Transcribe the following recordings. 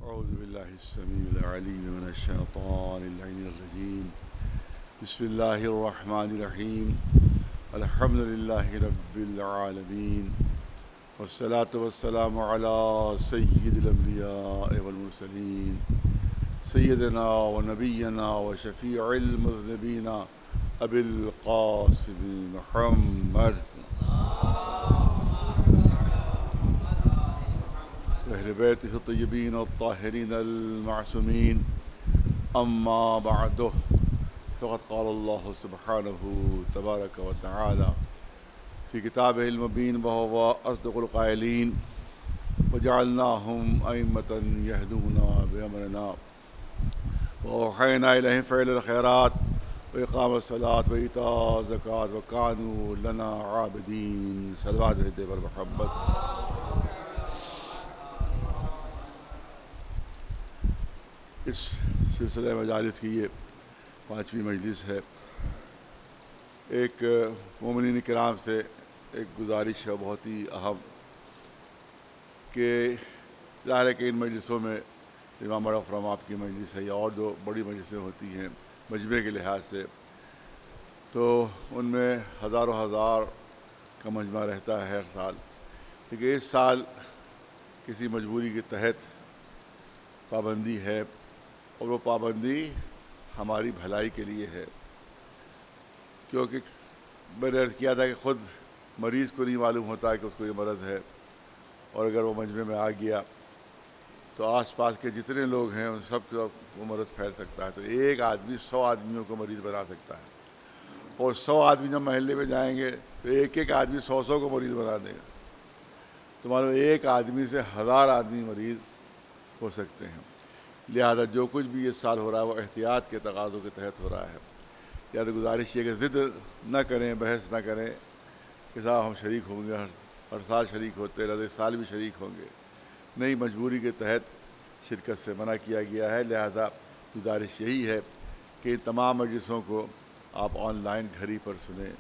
أعوذ بالله السميع العليم من الشيطان اللعين الرجيم. بسم الله الرحمن الرحيم. الحمد لله رب العالمين، والصلاة والسلام على سيد الأنبياء والمرسلين، سيدنا ونبينا وشفيع المذنبين أبي القاسم محمد أهل بيته الطيبين الطاهرين المعصومين. أما بعد، فقد قال الله سبحانه تبارك وتعالى في كتابه المبين وهو أصدق القائلين: وجعلناهم أئمة يهدون بأمرنا وأوحينا إليهم فعل الخيرات وإقام الصلاة وإيتاء الزكاة وكانوا لنا عابدين. صلوات پر محمد. اس سلسلہ مجالس کی یہ 5ویں مجلس ہے. ایک مومنین کرام سے ایک گزارش ہے بہت ہی اہم کہ ظاہر ہے کہ ان مجلسوں میں امام افرام آپ کی مجلس ہے یا اور جو بڑی مجلسیں ہوتی ہیں مجمع کے لحاظ سے، تو ان میں ہزاروں ہزار کا مجمع رہتا ہے ہر سال. لیکن اس سال کسی مجبوری کے تحت پابندی ہے، اور وہ پابندی ہماری بھلائی کے لیے ہے. کیونکہ میں نے عرض کیا تھا کہ خود مریض کو نہیں معلوم ہوتا ہے کہ اس کو یہ مرض ہے، اور اگر وہ مجمع میں آ گیا تو آس پاس کے جتنے لوگ ہیں ان سب کو وہ مرض پھیل سکتا ہے. تو ایک آدمی 100 آدمیوں کو مریض بنا سکتا ہے، اور 100 آدمی جب محلے میں جائیں گے تو ایک ایک آدمی 100 کو مریض بنا دے گا. تو معلوم ایک آدمی سے 1000 آدمی مریض ہو سکتے ہیں. لہذا جو کچھ بھی اس سال ہو رہا ہے وہ احتیاط کے تقاضوں کے تحت ہو رہا ہے. لہذا گزارش یہ کہ ضد نہ کریں، بحث نہ کریں کہ صاحب ہم شریک ہوں گے، ہر سال شریک ہوتے رہتے، اس سال بھی شریک ہوں گے. نہیں، مجبوری کے تحت شرکت سے منع کیا گیا ہے. لہذا گزارش یہی ہے کہ ان تمام مجلسوں کو آپ آن لائن گھر ہی پر سنیں.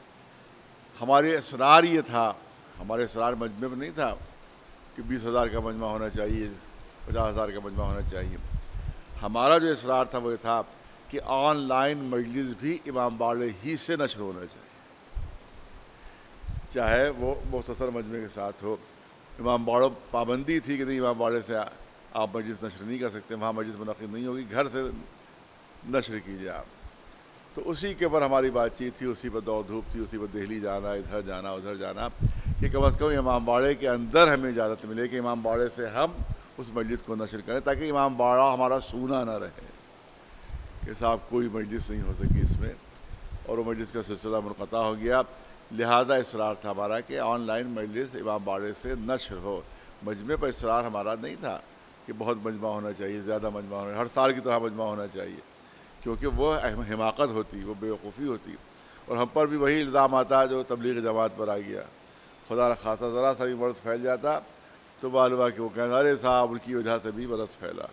ہمارے اسرار یہ تھا، ہمارے اسرار مجمع میں نہیں تھا کہ 20,000 کا مجمع ہونا چاہیے، 50,000 کا مجمع ہونا چاہیے. ہمارا جو اصرار تھا وہ یہ تھا کہ آن لائن مجلس بھی امام باڑے ہی سے نشر ہونا چاہیے، چاہے وہ مختصر مجمع کے ساتھ ہو. امام باڑوں پابندی تھی کہ نہیں، امام باڑے سے آپ مجلس نشر نہیں کر سکتے، وہاں مجلس منعقد نہیں ہوگی، گھر سے نشر کیجیے آپ. تو اسی کے پر ہماری بات چیت تھی، اسی پر دوڑ دھوپ تھی، اسی پر دہلی جانا، ادھر جانا ادھر جانا، کہ کم از کم امام باڑے کے اندر ہمیں اجازت ملے کہ امام باڑے سے ہم اس مجلس کو نشر کریں، تاکہ امام باڑہ ہمارا سونا نہ رہے کہ صاحب کوئی مجلس نہیں ہو سکی اس میں، اور وہ مجلس کا سلسلہ منقطع ہو گیا. لہذا اصرار تھا ہمارا کہ آن لائن مجلس امام باڑے سے نشر ہو. مجمع پر اصرار ہمارا نہیں تھا کہ بہت مجمع ہونا چاہیے، زیادہ مجمع ہونا، ہر سال کی طرح مجمع ہونا چاہیے، کیونکہ وہ حماقت ہوتی، وہ بیوقوفی ہوتی، اور ہم پر بھی وہی الزام آتا جو تبلیغ جماعت پر آ گیا. خدا نخواستہ ذرا سا بھی مرض پھیل جاتا تو معلوم کہ وہ کہنا ارے صاحب ان کی وجہ سے بھی مرض پھیلا،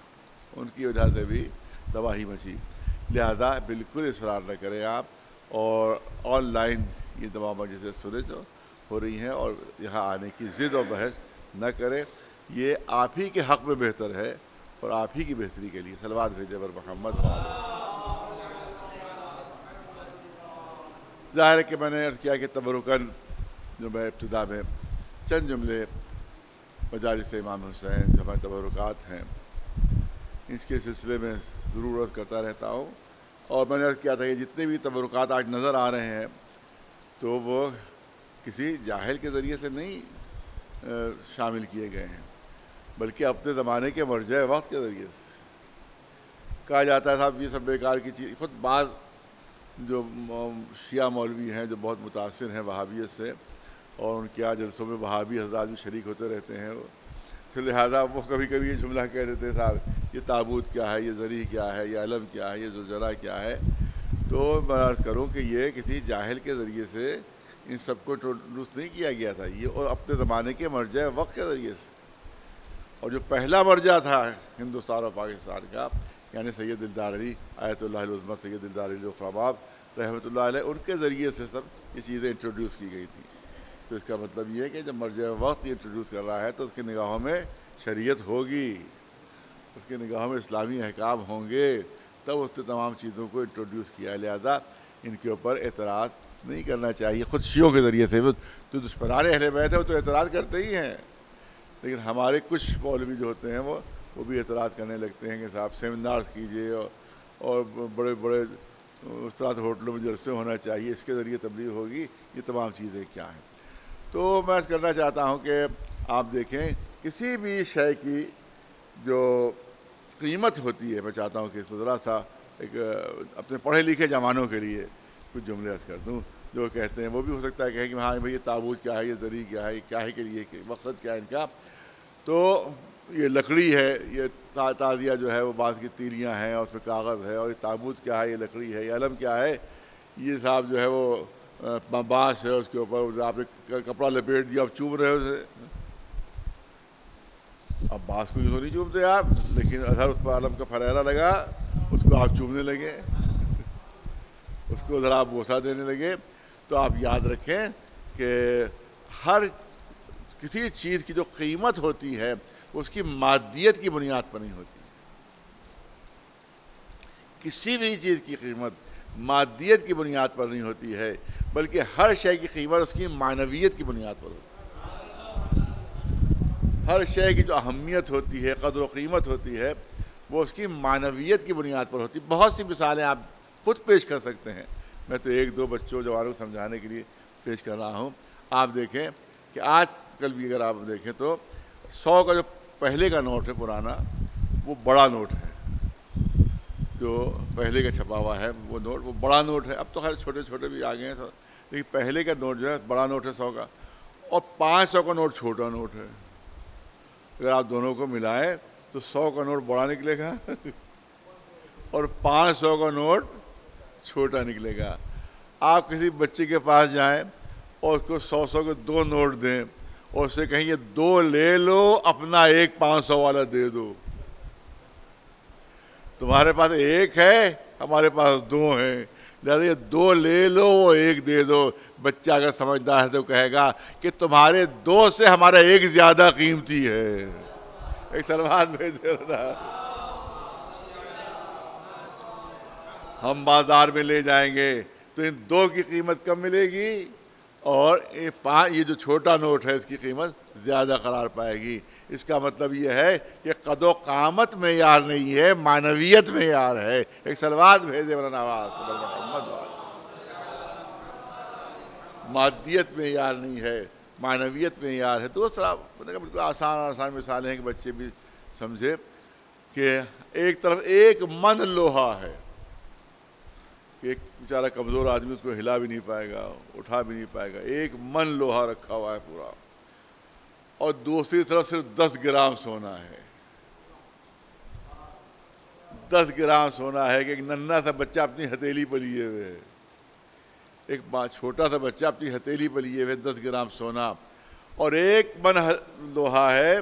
ان کی وجہ سے بھی تباہی مچی. لہذا بالکل اصرار نہ کریں آپ، اور آن لائن یہ تمام مجلسیں سنیں جو ہو رہی ہیں، اور یہاں آنے کی ضد و بحث نہ کریں. یہ آپ ہی کے حق میں بہتر ہے اور آپ ہی کی بہتری کے لیے. صلوات بھیجے پر محمد. ظاہر ہے کہ میں نے عرض کیا کہ تبرکاً جو میں ابتدا میں چند جملے مجالس امام حسین جو ہمارے تبرکات ہیں اس کے سلسلے میں ضرور عرض کرتا رہتا ہوں. اور میں نے عرض کیا تھا کہ جتنے بھی تبرکات آج نظر آ رہے ہیں تو وہ کسی جاہل کے ذریعے سے نہیں شامل کیے گئے ہیں، بلکہ اپنے زمانے کے مرجع وقت کے ذریعے سے. کہا جاتا ہے صاحب یہ سب بیکار کی چیز. خود بعض جو شیعہ مولوی ہیں جو بہت متاثر ہیں وہابیت سے، اور ان کے جلسوں میں وہابی حضرات بھی شریک ہوتے رہتے ہیں، تو لہٰذا وہ کبھی کبھی یہ جملہ کہہ دیتے ہیں صاحب یہ تابوت کیا ہے، یہ ذریح کیا ہے، یہ علم کیا ہے، یہ زلزلہ کیا ہے. تو میں عرض کروں کہ یہ کسی جاہل کے ذریعے سے ان سب کو انٹروڈیوس نہیں کیا گیا تھا، یہ اور اپنے زمانے کے مرجع وقت کے ذریعے سے. اور جو پہلا مرجع تھا ہندوستان اور پاکستان کا، یعنی سید دلدار علی آیت اللہ العظمہ سید دلدار علی افراماب رحمۃ اللہ علیہ، ان کے ذریعے سے سب یہ چیزیں انٹروڈیوس کی گئی تھیں. تو اس کا مطلب یہ ہے کہ جب مرجع وقت یہ انٹروڈیوس کر رہا ہے تو اس کی نگاہوں میں شریعت ہوگی، اس کی نگاہوں میں اسلامی احکام ہوں گے تب اس نے تمام چیزوں کو انٹروڈیوس کیا. لہذا ان کے اوپر اعتراض نہیں کرنا چاہیے. خود شیعوں کے ذریعے سے جو دشمنان اہل بیت ہے وہ تو اعتراض کرتے ہی ہیں, لیکن ہمارے کچھ مولوی جو ہوتے ہیں وہ بھی اعتراض کرنے لگتے ہیں کہ صاحب سیمینارز کیجیے اور بڑے بڑے اس طرح سے ہوٹلوں میں جلسے ہونا چاہیے, اس کے ذریعے تبلیغ ہوگی. یہ تمام چیزیں کیا ہیں؟ تو میں کرنا چاہتا ہوں کہ آپ دیکھیں کسی بھی شے کی جو قیمت ہوتی ہے, میں چاہتا ہوں کہ اس کو ذرا سا ایک اپنے پڑھے لکھے جوانوں کے لیے کچھ جملے عرض کر دوں. جو کہتے ہیں وہ بھی ہو سکتا ہے کہ ہاں بھائی یہ تابوت کیا ہے, یہ زری کیا ہے, یہ کیا ہے کے لیے مقصد کیا ہے ان کا. تو یہ لکڑی ہے, یہ تازیہ جو ہے وہ بانس کی تیلیاں ہیں اور اس میں کاغذ ہے, اور یہ تابوت کیا ہے, یہ لکڑی ہے, یہ علم کیا ہے, یہ صاحب جو ہے وہ بانس ہے, اس کے اوپر آپ نے کپڑا لپیٹ دیا, اب چوب رہے ہو اسے. اب بانس کو یوں تو نہیں چوبتے آپ, لیکن اثر اس پر علم کا پھریرا لگا, اس کو آپ چوبنے لگے, اس کو ذرا آپ بوسہ دینے لگے. تو آپ یاد رکھیں کہ ہر کسی چیز کی جو قیمت ہوتی ہے اس کی مادیت کی بنیاد پر نہیں ہوتی. کسی بھی چیز کی قیمت مادیت کی بنیاد پر نہیں ہوتی ہے, بلکہ ہر شے کی قیمت اس کی معنویت کی بنیاد پر ہوتی ہے. ہر شے کی جو اہمیت ہوتی ہے, قدر و قیمت ہوتی ہے, وہ اس کی معنویت کی بنیاد پر ہوتی ہے. بہت سی مثالیں آپ خود پیش کر سکتے ہیں, میں تو ایک دو بچوں جوانوں کو سمجھانے کے لیے پیش کر رہا ہوں. آپ دیکھیں کہ آج کل بھی اگر آپ دیکھیں تو 100 کا جو پہلے کا نوٹ ہے پرانا, وہ بڑا نوٹ ہے. جو پہلے کا چھپا ہوا ہے وہ نوٹ, وہ بڑا نوٹ ہے. اب تو خیر چھوٹے چھوٹے بھی آ گئے ہیں, لیکن پہلے کا نوٹ جو ہے بڑا نوٹ ہے 100 کا, اور 500 کا نوٹ چھوٹا نوٹ ہے. اگر آپ دونوں کو ملائیں تو 100 کا نوٹ بڑا نکلے گا اور 500 کا نوٹ چھوٹا نکلے گا. آپ کسی بچے کے پاس جائیں اور اس کو 100 کے 2 نوٹ دیں اور اس سے کہیں یہ 2 لے لو, اپنا ایک 500 والا دے دو. تمہارے پاس ایک ہے, ہمارے پاس 2 ہیں, لہٰذا یہ 2 لے لو, وہ ایک دے دو. بچہ اگر سمجھدار ہے تو کہے گا کہ تمہارے 2 سے ہمارا ایک زیادہ قیمتی ہے. ایک سلوات بھیج دے رہا, ہم بازار میں لے جائیں گے تو ان 2 کی قیمت کم ملے گی, اور یہ جو چھوٹا نوٹ ہے اس کی قیمت زیادہ قرار پائے گی. اس کا مطلب یہ ہے کہ قد و قامت معیار نہیں ہے, معنویت معیار ہے. ایک سلوات بھیجے مولانا نواز محمد والا. مادیت معیار نہیں ہے, معنویت معیار ہے. دوسرا بالکل آسان مثالیں ہیں کہ بچے بھی سمجھے کہ ایک طرف ایک من لوہا ہے, کہ ایک بیچارہ کمزور آدمی اس کو ہلا بھی نہیں پائے گا, اٹھا بھی نہیں پائے گا. ایک من لوہا رکھا ہوا ہے پورا, اور دوسری طرف صرف 10 گرام سونا ہے. 10 گرام سونا ہے کہ ایک ننھا سا بچہ اپنی ہتھیلی پر لیے ہوئے ہے, ایک چھوٹا سا بچہ اپنی ہتھیلی پر لیے ہوئے 10 گرام سونا, اور ایک من لوہا ہے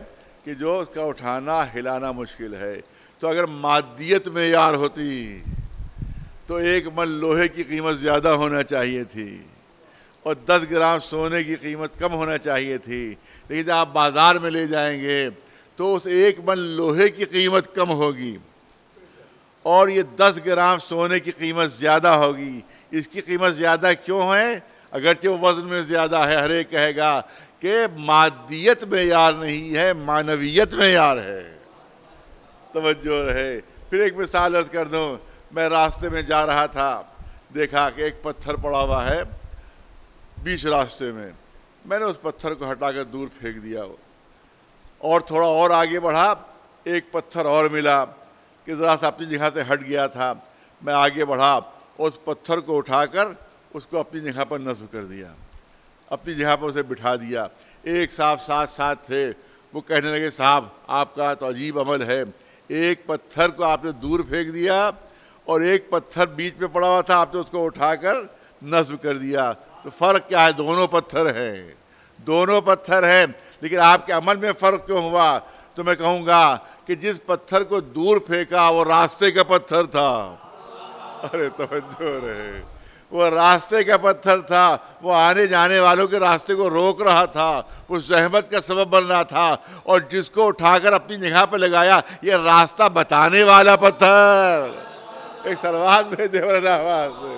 کہ جو اس کا اٹھانا ہلانا مشکل ہے. تو اگر مادیت معیار ہوتی تو ایک من لوہے کی قیمت زیادہ ہونا چاہیے تھی اور 10 گرام سونے کی قیمت کم ہونا چاہیے تھی. لیکن جب آپ بازار میں لے جائیں گے تو اس ایک من لوہے کی قیمت کم ہوگی اور یہ 10 گرام سونے کی قیمت زیادہ ہوگی. اس کی قیمت زیادہ کیوں ہے؟ اگرچہ وہ وزن میں زیادہ ہے, ہر ایک کہے گا کہ مادیت معیار نہیں ہے, معنویت معیار ہے. توجہ رہے. پھر ایک مثال عرض کر دوں, میں راستے میں جا رہا تھا, دیکھا کہ ایک پتھر پڑا ہوا ہے بیچ راستے میں. میں نے اس پتھر کو ہٹا کر دور پھینک دیا, اور تھوڑا اور آگے بڑھا, ایک پتھر اور ملا کہ ذرا سا اپنی جگہ سے ہٹ گیا تھا. میں آگے بڑھا, اس پتھر کو اٹھا کر اس کو اپنی جگہ پر نصب کر دیا, اپنی جگہ پر اسے بٹھا دیا. ایک صاحب ساتھ تھے, وہ کہنے لگے صاحب آپ کا تو عجیب عمل ہے, ایک پتھر کو آپ نے دور پھینک دیا اور ایک پتھر بیچ میں پڑا ہوا تھا, آپ نے اس کو اٹھا کر نصب کر دیا. تو فرق کیا ہے؟ دونوں پتھر ہیں, دونوں پتھر ہیں, لیکن آپ کے عمل میں فرق کیوں ہوا؟ تو میں کہوں گا کہ جس پتھر کو دور پھینکا وہ راستے کا پتھر تھا. ارے توجہ رہے, وہ راستے کا پتھر تھا، وہ آنے جانے والوں کے راستے کو روک رہا تھا، وہ زحمت کا سبب بن رہا تھا، اور جس کو اٹھا کر اپنی جگہ پہ لگایا یہ راستہ بتانے والا پتھر. ایک سلوات بھیجے آواز سے.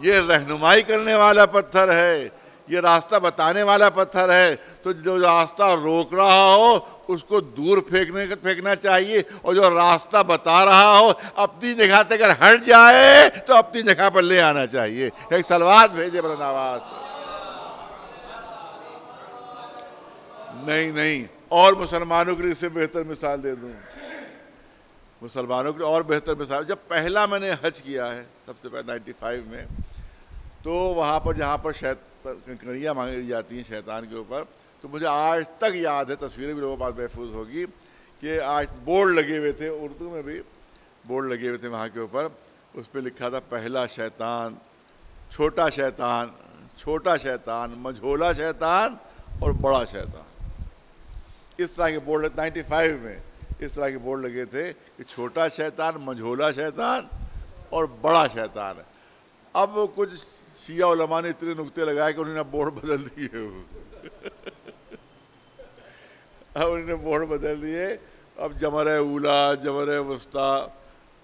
یہ رہنمائی کرنے والا پتھر ہے، یہ راستہ بتانے والا پتھر ہے. تو جو راستہ روک رہا ہو اس کو دور پھینکنا چاہیے، اور جو راستہ بتا رہا ہو اپنی جگہ سے اگر ہٹ جائے تو اپنی جگہ پر لے آنا چاہیے. ایک سلوات بھیجے بلند آواز. نہیں اور مسلمانوں کے لیے اس سے بہتر مثال دے دوں. مسلمانوں کے لیے اور بہتر مثال، جب پہلا میں نے حج کیا ہے سب سے پہلے 95 میں، تو وہاں پر جہاں پر کنکریاں مانگی جاتی ہیں شیطان کے اوپر، تو مجھے آج تک یاد ہے، تصویریں بھی لوگوں کے پاس محفوظ ہوگی، کہ آج بورڈ لگے ہوئے تھے، اردو میں بھی بورڈ لگے ہوئے تھے وہاں کے اوپر. اس پہ لکھا تھا پہلا شیطان، چھوٹا شیطان، چھوٹا شیطان، مجھولا شیطان اور بڑا شیطان. اس طرح کے بورڈ 95 میں اس طرح کے بورڈ لگے تھے کہ چھوٹا شیطان، مجھولا شیطان اور بڑا شیطان. اب کچھ شیعہ علماء نے اتنے نقطے لگائے کہ انہوں نے بورڈ بدل دیے. اب انہوں نے بورڈ بدل دیے. اب جمرہ اولا، جمرہ وسطیٰ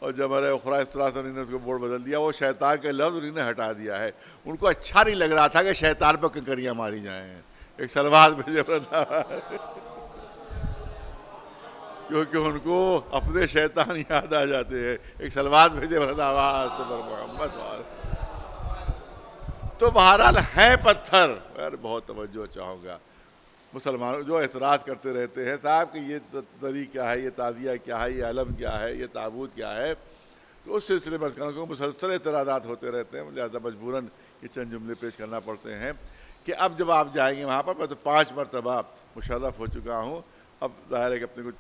اور جمرہ اخریٰ، اس طرح سے انہوں نے اس کو بورڈ بدل دیا. وہ شیطان کے لفظ انہوں نے ہٹا دیا ہے. ان کو اچھا نہیں لگ رہا تھا کہ شیطان پر کنکریاں ماری جائیں. ایک سلوات بھیجے تھا، کیونکہ ان کو اپنے شیطان یاد آ جاتے ہیں. ایک سلوات بھیجے آواز پر محمد. تو بہرحال ہے پتھر. بہت توجہ چاہوں گا مسلمانوں جو اعتراض کرتے رہتے ہیں صاحب کہ یہ دری کیا ہے، یہ تعزیہ کیا ہے، یہ علم کیا ہے، یہ تابوت کیا ہے. تو اس سلسلے میں مسلسل اعتراضات ہوتے رہتے ہیں، لہٰذا مجبوراً یہ چند جملے پیش کرنا پڑتے ہیں کہ اب جب آپ جائیں گے وہاں پر، میں تو 5 مرتبہ مشرف ہو چکا ہوں. اب ظاہر ہے کہ اپنے کچھ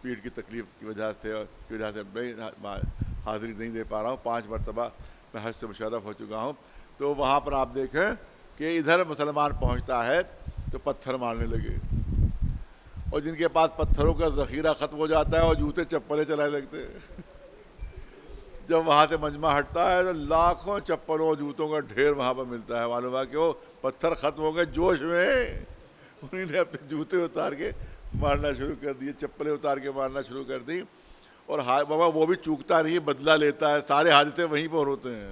پیٹ کی تکلیف کی وجہ سے میں حاضری نہیں دے پا رہا ہوں. 5 مرتبہ میں حج سے مشرف ہو چکا ہوں. تو وہاں پر آپ دیکھیں کہ ادھر مسلمان پہنچتا ہے تو پتھر مارنے لگے، اور جن کے پاس پتھروں کا ذخیرہ ختم ہو جاتا ہے اور جوتے چپلیں چلانے لگتے ہیں. جب وہاں سے مجمع ہٹتا ہے تو لاکھوں چپلوں اور جوتوں کا ڈھیر وہاں پر ملتا ہے. معلوم ہے کہ وہ پتھر ختم ہو گئے جوش میں، انہیں نے اپنے جوتے اتار کے مارنا شروع کر دیے، چپلیں اتار کے مارنا شروع کر دی. اور بابا وہ بھی چوکتا نہیں، بدلہ لیتا ہے. سارے حادثے وہیں پر ہوتے ہیں.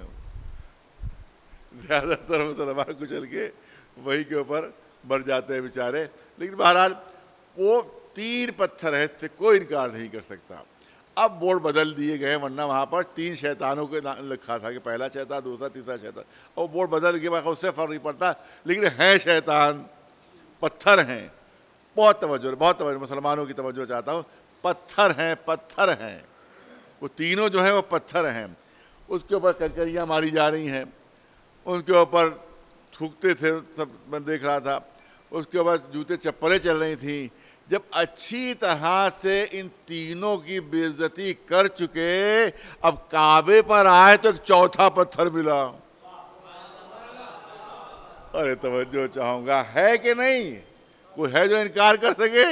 زیادہ تر مسلمان کچل کے وہیں کے اوپر مر جاتے ہیں بیچارے. لیکن بہرحال وہ 3 پتھر ہے، اس سے کوئی انکار نہیں کر سکتا. اب بورڈ بدل دیے گئے، ورنہ وہاں پر 3 شیطانوں کے نام لکھا تھا کہ پہلا شیطان، دوسرا، تیسرا شیطان. اور بورڈ بدل کے بعد اس سے فرق نہیں پڑتا، لیکن ہیں شیطان، پتھر ہیں. بہت توجہ مسلمانوں کی توجہ چاہتا ہوں. پتھر ہیں، پتھر ہیں. وہ تینوں جو ہیں وہ پتھر ہیں. اس کے اوپر کنکریاں ماری جا رہی ہیں، ان کے اوپر تھوکتے تھے، سب میں دیکھ رہا تھا. اس کے بعد جوتے چپلیں چل رہی تھیں. جب اچھی طرح سے ان تینوں کی بے عزتی کر چکے، اب کعبے پر آئے تو ایک چوتھا پتھر ملا. ارے توجہ چاہوں گا، ہے کہ نہیں؟ کوئی ہے جو انکار کر سکے؟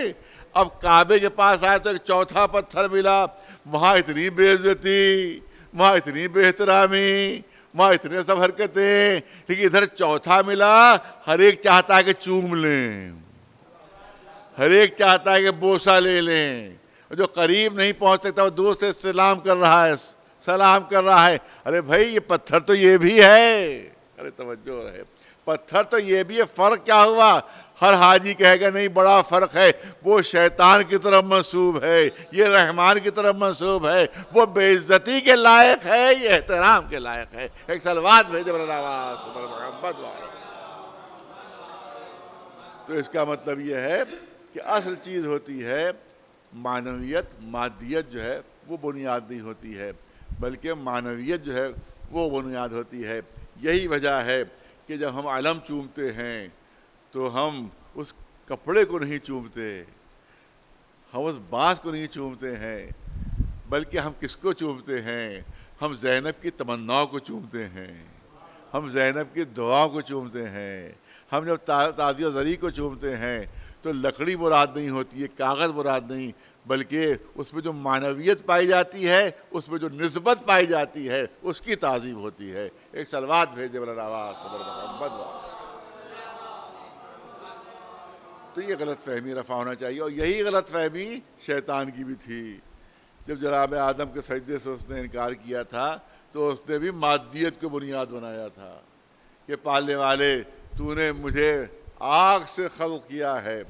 اب کعبے کے پاس آئے تو ایک چوتھا پتھر ملا. وہاں اتنی بے عزتی، وہاں اتنی بے احترامی، وہاں اتنے سب حرکتیں، لیکن ادھر چوتھا ملا. ہر ایک چاہتا ہے کہ چوم لیں، ہر ایک چاہتا ہے کہ بوسہ لے لیں. جو قریب نہیں پہنچ سکتا وہ دور سے سلام کر رہا ہے، سلام کر رہا ہے. ارے بھائی یہ پتھر تو یہ بھی ہے. ارے توجہ رہے، پتھر تو یہ بھی ہے. فرق کیا ہوا؟ ہر حاجی کہے گا نہیں بڑا فرق ہے. وہ شیطان کی طرف منسوب ہے، یہ رحمان کی طرف منسوب ہے. وہ بے عزتی کے لائق ہے، یہ احترام کے لائق ہے. ایک سلوات بھیجے محمد والا. تو اس کا مطلب یہ ہے کہ اصل چیز ہوتی ہے معنویت. مادیت جو ہے وہ بنیاد نہیں ہوتی ہے، بلکہ معنویت جو ہے وہ بنیاد ہوتی ہے. یہی وجہ ہے کہ جب ہم علم چومتے ہیں تو ہم اس کپڑے کو نہیں چومتے، ہم اس بانس کو نہیں چومتے ہیں، بلکہ ہم کس کو چومتے ہیں؟ ہم زینب کی تمناؤں کو چومتے ہیں، ہم زینب کی دعاؤں کو چومتے ہیں. ہم جب تعزیہ و زری کو چومتے ہیں تو لکڑی مراد نہیں ہوتی ہے، کاغذ مراد نہیں، بلکہ اس میں جو معنویت پائی جاتی ہے، اس میں جو نسبت پائی جاتی ہے، اس کی تعظیم ہوتی ہے۔ ایک صلوات بھیجے مولانا آواز قبر محمد والا۔ تو یہ غلط فہمی رفع ہونا چاہیے، اور یہی غلط فہمی شیطان کی بھی تھی۔ جب جناب آدم کے سجدے سے اس نے انکار کیا تھا تو اس نے بھی مادیت کو بنیاد بنایا تھا کہ پالنے والے تو نے مجھے آگ سے خلق کیا ہے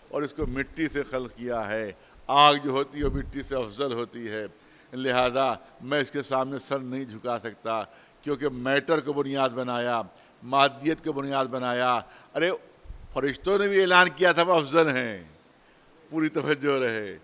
اور اس کو مٹی سے خلق کیا ہے، آگ جو ہوتی ہے وہ مٹی سے افضل ہوتی ہے، لہذا میں اس کے سامنے سر نہیں جھکا سکتا، کیونکہ میٹر کو بنیاد بنایا، مادیت کو بنیاد بنایا۔ ارے فرشتوں نے بھی اعلان کیا تھا وہ افضل ہیں، پوری توجہ رہے،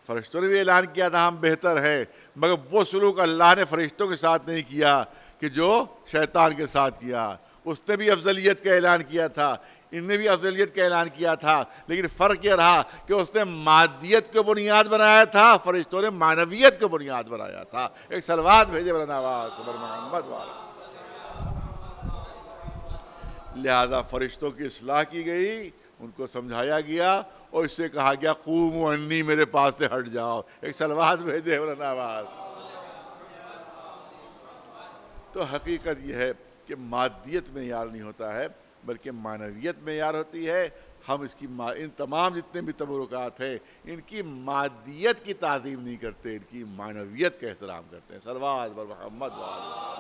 فرشتوں نے بھی اعلان کیا تھا ہم بہتر ہے، مگر وہ سلوک اللہ نے فرشتوں کے ساتھ نہیں کیا کہ جو شیطان کے ساتھ کیا۔ اس نے بھی افضلیت کا اعلان کیا تھا، ان نے بھی افضلیت کا اعلان کیا تھا، لیکن فرق یہ رہا کہ اس نے مادیت کو بنیاد بنایا تھا، فرشتوں نے معنویت کو بنیاد بنایا تھا۔ ایک صلوات بھیجے مولانا آواز قبر محمد والا۔ لہذا فرشتوں کی اصلاح کی گئی، ان کو سمجھایا گیا اور اس سے کہا گیا قوموا انی، میرے پاس سے ہٹ جاؤ۔ ایک صلوات بھیجے مولانا آواز۔ تو حقیقت یہ ہے کہ مادیت معیار نہیں ہوتا ہے بلکہ معنویت معیار ہوتی ہے۔ ہم اس کی ان تمام جتنے بھی تبرکات ہیں ان کی مادیت کی تعظیم نہیں کرتے، ان کی معنویت کا احترام کرتے ہیں۔ صلوات بر محمد وآلہ۔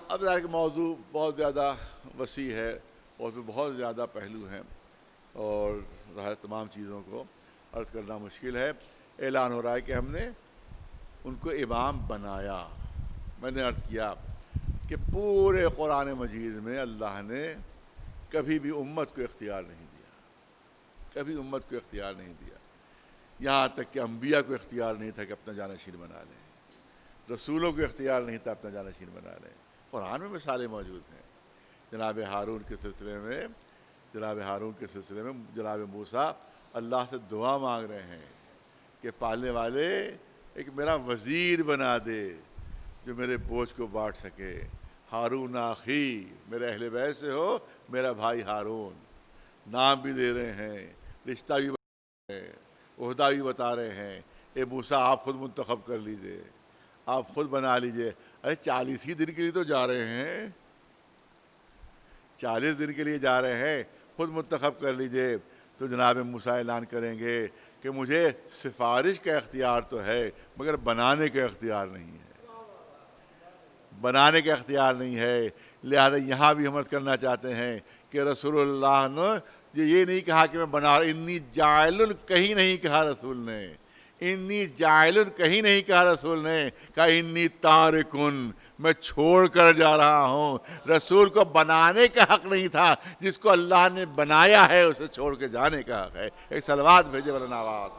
اب ظاہر کہ موضوع بہت زیادہ وسیع ہے اور اس میں بہت زیادہ پہلو ہیں اور ظاہر تمام چیزوں کو عرض کرنا مشکل ہے۔ اعلان ہو رہا ہے کہ ہم نے ان کو امام بنایا۔ میں نے عرض کیا کہ پورے قرآن مجید میں اللہ نے کبھی بھی امت کو اختیار نہیں دیا، کبھی امت کو اختیار نہیں دیا، یہاں تک کہ انبیاء کو اختیار نہیں تھا کہ اپنا جانشین بنا لیں، رسولوں کو اختیار نہیں تھا اپنا جانشین بنا لیں۔ قرآن میں مثالیں موجود ہیں۔ جناب ہارون کے سلسلے میں جناب موسیٰ اللہ سے دعا مانگ رہے ہیں کہ پالنے والے ایک میرا وزیر بنا دے جو میرے بوجھ کو بانٹ سکے۔ ہارون اخی، میرے اہل بیت سے ہو، میرا بھائی ہارون۔ نام بھی دے رہے ہیں، رشتہ بھی بتا رہے ہیں، عہدہ بھی بتا رہے ہیں۔ اے موسیٰ آپ خود منتخب کر لیجئے، آپ خود بنا لیجئے۔ ارے 40 ہی دن کے لیے تو جا رہے ہیں، 40 دن کے لیے جا رہے ہیں، خود منتخب کر لیجئے۔ تو جناب موسیٰ اعلان کریں گے کہ مجھے سفارش کا اختیار تو ہے مگر بنانے کا اختیار نہیں ہے، بنانے کا اختیار نہیں ہے۔ لہذا یہاں بھی ہم عرض کرنا چاہتے ہیں کہ رسول اللہ نے یہ نہیں کہا کہ میں بنا، انی جاعل، کہیں نہیں کہا رسول نے، انی جاعل کہیں نہیں کہا رسول نے، کہا انی تارکن، میں چھوڑ کر جا رہا ہوں۔ رسول کو بنانے کا حق نہیں تھا، جس کو اللہ نے بنایا ہے اسے چھوڑ کے جانے کا حق ہے۔ ایک صلوات بھیجے مولانا آواز۔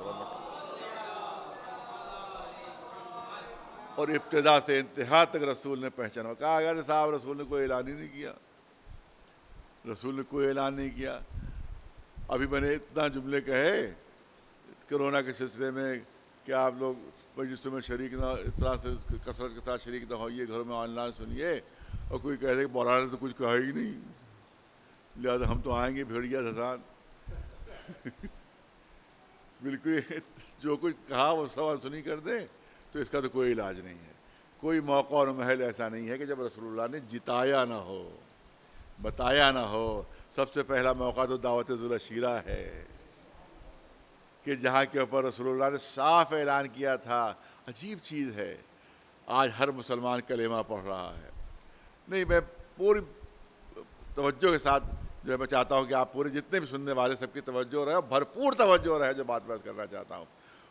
اور ابتدا سے انتہا تک رسول نے پہچانا۔ کہا اگر صاحب رسول نے کوئی اعلان ہی نہیں کیا، رسول نے کوئی اعلان نہیں کیا۔ ابھی میں نے اتنا جملے کہے کرونا کے سلسلے میں کہ آپ لوگ مجلسوں میں شریک نہ، اس طرح سے کثرت کے ساتھ شریک نہ ہوئیے، گھروں میں آن لائن سنیے، اور کوئی کہہ دے کہ مولانا نے تو کچھ کہا ہی نہیں، لہٰذا ہم تو آئیں گے بھیڑیا دھسان۔ بالکل جو کچھ کہا وہ سوا سنی کر دیں، تو اس کا تو کوئی علاج نہیں ہے۔ کوئی موقع اور محل ایسا نہیں ہے کہ جب رسول اللہ نے جتایا نہ ہو، بتایا نہ ہو۔ سب سے پہلا موقع تو دعوت ذوالعشیرہ ہے کہ جہاں کے اوپر رسول اللہ نے صاف اعلان کیا تھا۔ عجیب چیز ہے، آج ہر مسلمان کلمہ پڑھ رہا ہے۔ نہیں، میں پوری توجہ کے ساتھ جو ہے میں چاہتا ہوں کہ آپ پورے جتنے بھی سننے والے سب کی توجہ رہے، بھرپور توجہ رہے جو بات کرنا چاہتا ہوں،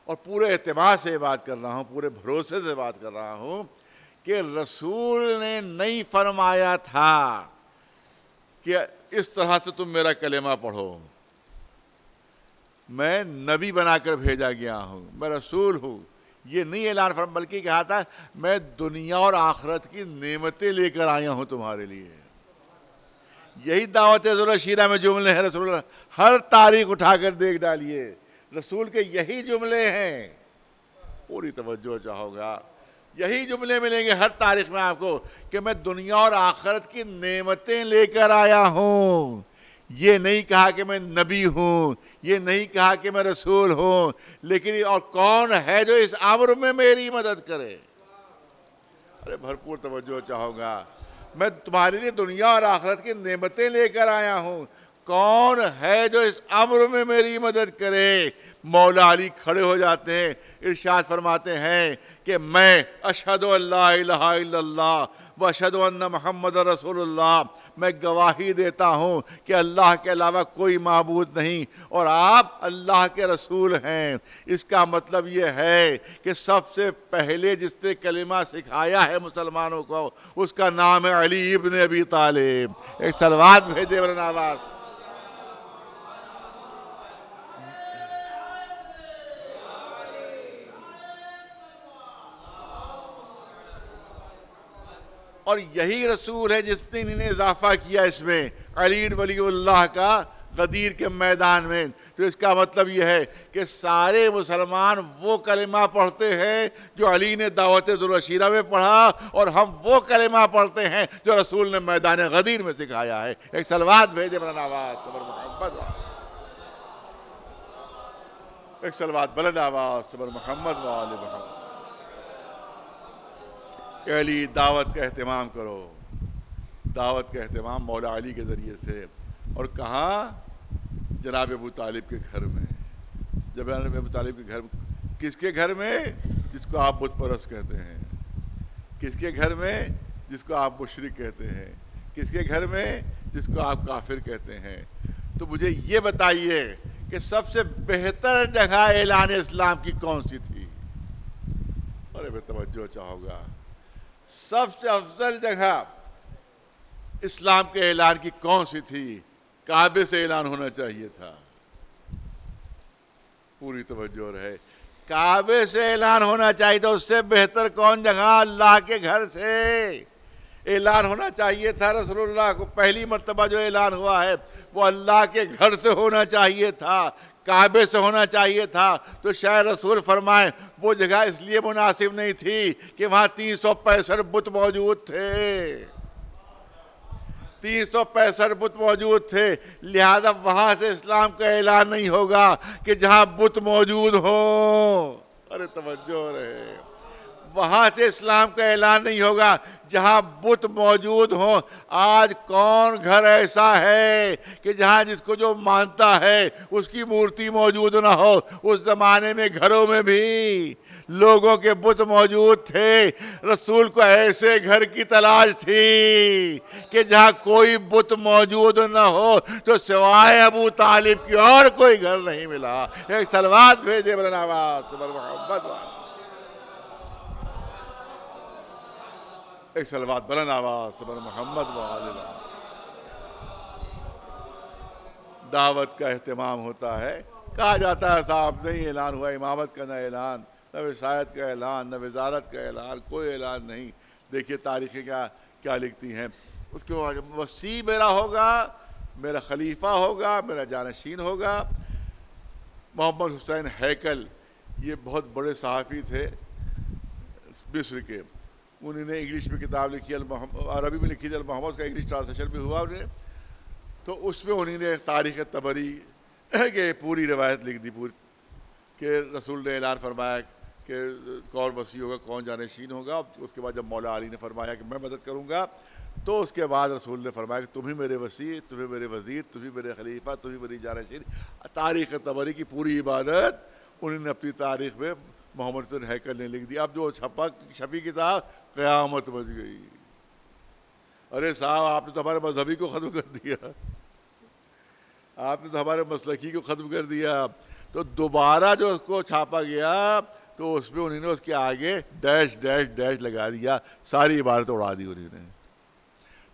اور پورے اعتماد سے بات کر رہا ہوں، پورے بھروسے سے بات کر رہا ہوں کہ رسول نے نہیں فرمایا تھا کہ اس طرح سے تم میرا کلمہ پڑھو۔ میں نبی بنا کر بھیجا گیا ہوں، میں رسول ہوں، یہ نہیں اعلان فرما، بلکہ کہا تھا میں دنیا اور آخرت کی نعمتیں لے کر آیا ہوں تمہارے لیے۔ یہی دعوت ذوالعشیرہ میں جملے ہیں رسول اللہ، ہر تاریخ اٹھا کر دیکھ ڈالیے، رسول کے یہی جملے ہیں، پوری توجہ چاہو گا، یہی جملے ملیں گے ہر تاریخ میں آپ کو کہ میں دنیا اور آخرت کی نعمتیں لے کر آیا ہوں۔ یہ نہیں کہا کہ میں نبی ہوں، یہ نہیں کہا کہ میں رسول ہوں، لیکن اور کون ہے جو اس امر میں میری مدد کرے؟ ارے بھرپور توجہ چاہوں گا، میں تمہارے لیے دنیا اور آخرت کی نعمتیں لے کر آیا ہوں، کون ہے جو اس امر میں میری مدد کرے؟ مولا علی کھڑے ہو جاتے ہیں، ارشاد فرماتے ہیں کہ میں اشہد ان لا الہ الا اللہ و اشہد ان محمد رسول اللہ، میں گواہی دیتا ہوں کہ اللہ کے علاوہ کوئی معبود نہیں اور آپ اللہ کے رسول ہیں۔ اس کا مطلب یہ ہے کہ سب سے پہلے جس نے کلمہ سکھایا ہے مسلمانوں کو، اس کا نام ہے علی ابن ابی طالب۔ ایک صلوات بھیجے ورنہ آواز۔ اور یہی رسول ہے جس نے انہیں اضافہ کیا اس میں، علی ولی اللہ کا غدیر کے میدان میں۔ تو اس کا مطلب یہ ہے کہ سارے مسلمان وہ کلمہ پڑھتے ہیں جو علی نے دعوت ذوالرشیدہ میں پڑھا، اور ہم وہ کلمہ پڑھتے ہیں جو رسول نے میدان غدیر میں سکھایا ہے۔ ایک صلوات بھیجے بلند آواز صبر محمد والے، ایک صلوات بلند آواز صبر محمد والے محمد۔ علی دعوت کا اہتمام کرو، دعوت کا اہتمام مولا علی کے ذریعے سے۔ اور کہاں؟ جناب ابو طالب کے گھر میں۔ جناب ابو طالب کے گھر، کس کے گھر میں؟ جس کو آپ بت پرست کہتے ہیں۔ کس کے گھر میں؟ جس کو آپ مشرک کہتے ہیں۔ کس کے گھر میں؟ جس کو آپ کافر کہتے ہیں۔ تو مجھے یہ بتائیے کہ سب سے بہتر جگہ اعلان اسلام کی کون سی تھی؟ ارے میں توجہ چاہوں گا، سب سے افضل جگہ اسلام کے اعلان کی کون سی تھی؟ کعبے سے اعلان ہونا چاہیے تھا۔ پوری توجہ رہے، کعبے سے اعلان ہونا چاہیے تھا۔ اس سے بہتر کون جگہ؟ اللہ کے گھر سے اعلان ہونا چاہیے تھا۔ رسول اللہ کو پہلی مرتبہ جو اعلان ہوا ہے وہ اللہ کے گھر سے ہونا چاہیے تھا، کعبے سے ہونا چاہیے تھا۔ تو شاید رسول فرمائیں وہ جگہ اس لیے مناسب نہیں تھی کہ وہاں 365 بت موجود تھے، 365 بت موجود تھے، لہذا وہاں سے اسلام کا اعلان نہیں ہوگا کہ جہاں بت موجود ہوں۔ ارے توجہ رہے، وہاں سے اسلام کا اعلان نہیں ہوگا جہاں بت موجود ہوں۔ آج کون گھر ایسا ہے کہ جہاں جس کو جو مانتا ہے اس کی مورتی موجود نہ ہو؟ اس زمانے میں گھروں میں بھی لوگوں کے بت موجود تھے۔ رسول کو ایسے گھر کی تلاش تھی کہ جہاں کوئی بت موجود نہ ہو، تو سوائے ابو طالب کی اور کوئی گھر نہیں ملا۔ ایک صلوات بھیجے بلند آواز صبر محمد والے، ایک صلوات بلند آواز صبر محمد والے۔ دعوت کا اہتمام ہوتا ہے، کہا جاتا ہے صاحب نہیں اعلان ہوا، امامت کا نہ اعلان، نہ وصایت کا اعلان، نہ وزارت کا اعلان، کوئی اعلان نہیں۔ دیکھیے تاریخیں کیا لکھتی ہیں۔ اس کے بعد وسیع میرا ہوگا، میرا خلیفہ ہوگا، میرا جانشین ہوگا۔ محمد حسین ہیکل، یہ بہت بڑے صحافی تھے مصر کے، انہوں نے انگلش میں کتاب لکھی، عربی میں لکھی تھی المحمد، کا انگلش ٹرانسلیشن بھی ہوا انہیں۔ تو اس میں انہوں نے تاریخ طبری کہ پوری روایت لکھ دی پوری، کہ رسول نے اعلان فرمایا کہ کون وسیع ہوگا، کون جانشین ہوگا۔ اس کے بعد جب مولا علی نے فرمایا کہ میں مدد کروں گا، تو اس کے بعد رسول نے فرمایا کہ تم ہی میرے وسیع، تم ہی میرے وزیر، تم ہی میرے خلیفہ، تم ہی میری جانشین۔ تاریخ طبری کی پوری عبادت انہوں نے اپنی تاریخ میں محمد حسین ہیکل نے لکھ دی۔ اب جو چھپی کتاب قیامت بچ گئی۔ ارے صاحب آپ نے تو ہمارے مذہبی کو ختم کر دیا، آپ نے تو ہمارے مسلکی کو ختم کر دیا۔ تو دوبارہ جو اس کو چھاپا گیا تو اس میں انہوں نے اس کے آگے ڈیش ڈیش ڈیش لگا دیا، ساری عبارت اڑا دی انہوں نے۔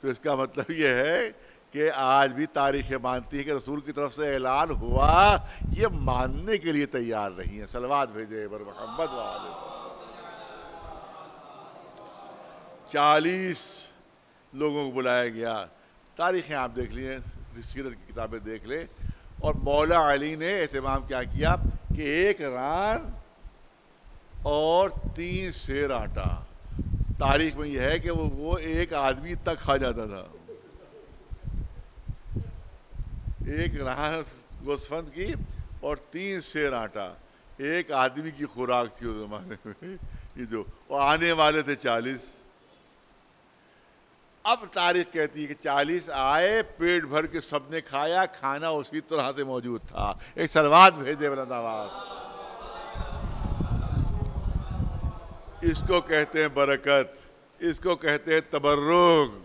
تو اس کا مطلب یہ ہے کہ آج بھی تاریخیں مانتی ہے کہ رسول کی طرف سے اعلان ہوا، یہ ماننے کے لیے تیار نہیں ہے۔ صلوات بھیجے بر محمد والے۔ 40 لوگوں کو بلایا گیا۔ تاریخیں آپ دیکھ لیے، سیرت کی کتابیں دیکھ لیں۔ اور مولا علی نے اہتمام کیا کیا کہ 1 ران اور 3 سیر آٹا۔ تاریخ میں یہ ہے کہ وہ ایک آدمی تک کھا جاتا تھا۔ ایک راہ گوسفند کی اور 3 سیر آٹا، ایک آدمی کی خوراک تھی اس زمانے میں، یہ جو اور آنے والے تھے 40۔ اب تاریخ کہتی ہے کہ 40 آئے، پیٹ بھر کے سب نے کھایا، کھانا اسی طرح سے موجود تھا۔ ایک سلوات بھیجے بلند آواز۔ اس کو کہتے ہیں برکت، اس کو کہتے ہیں تبرک۔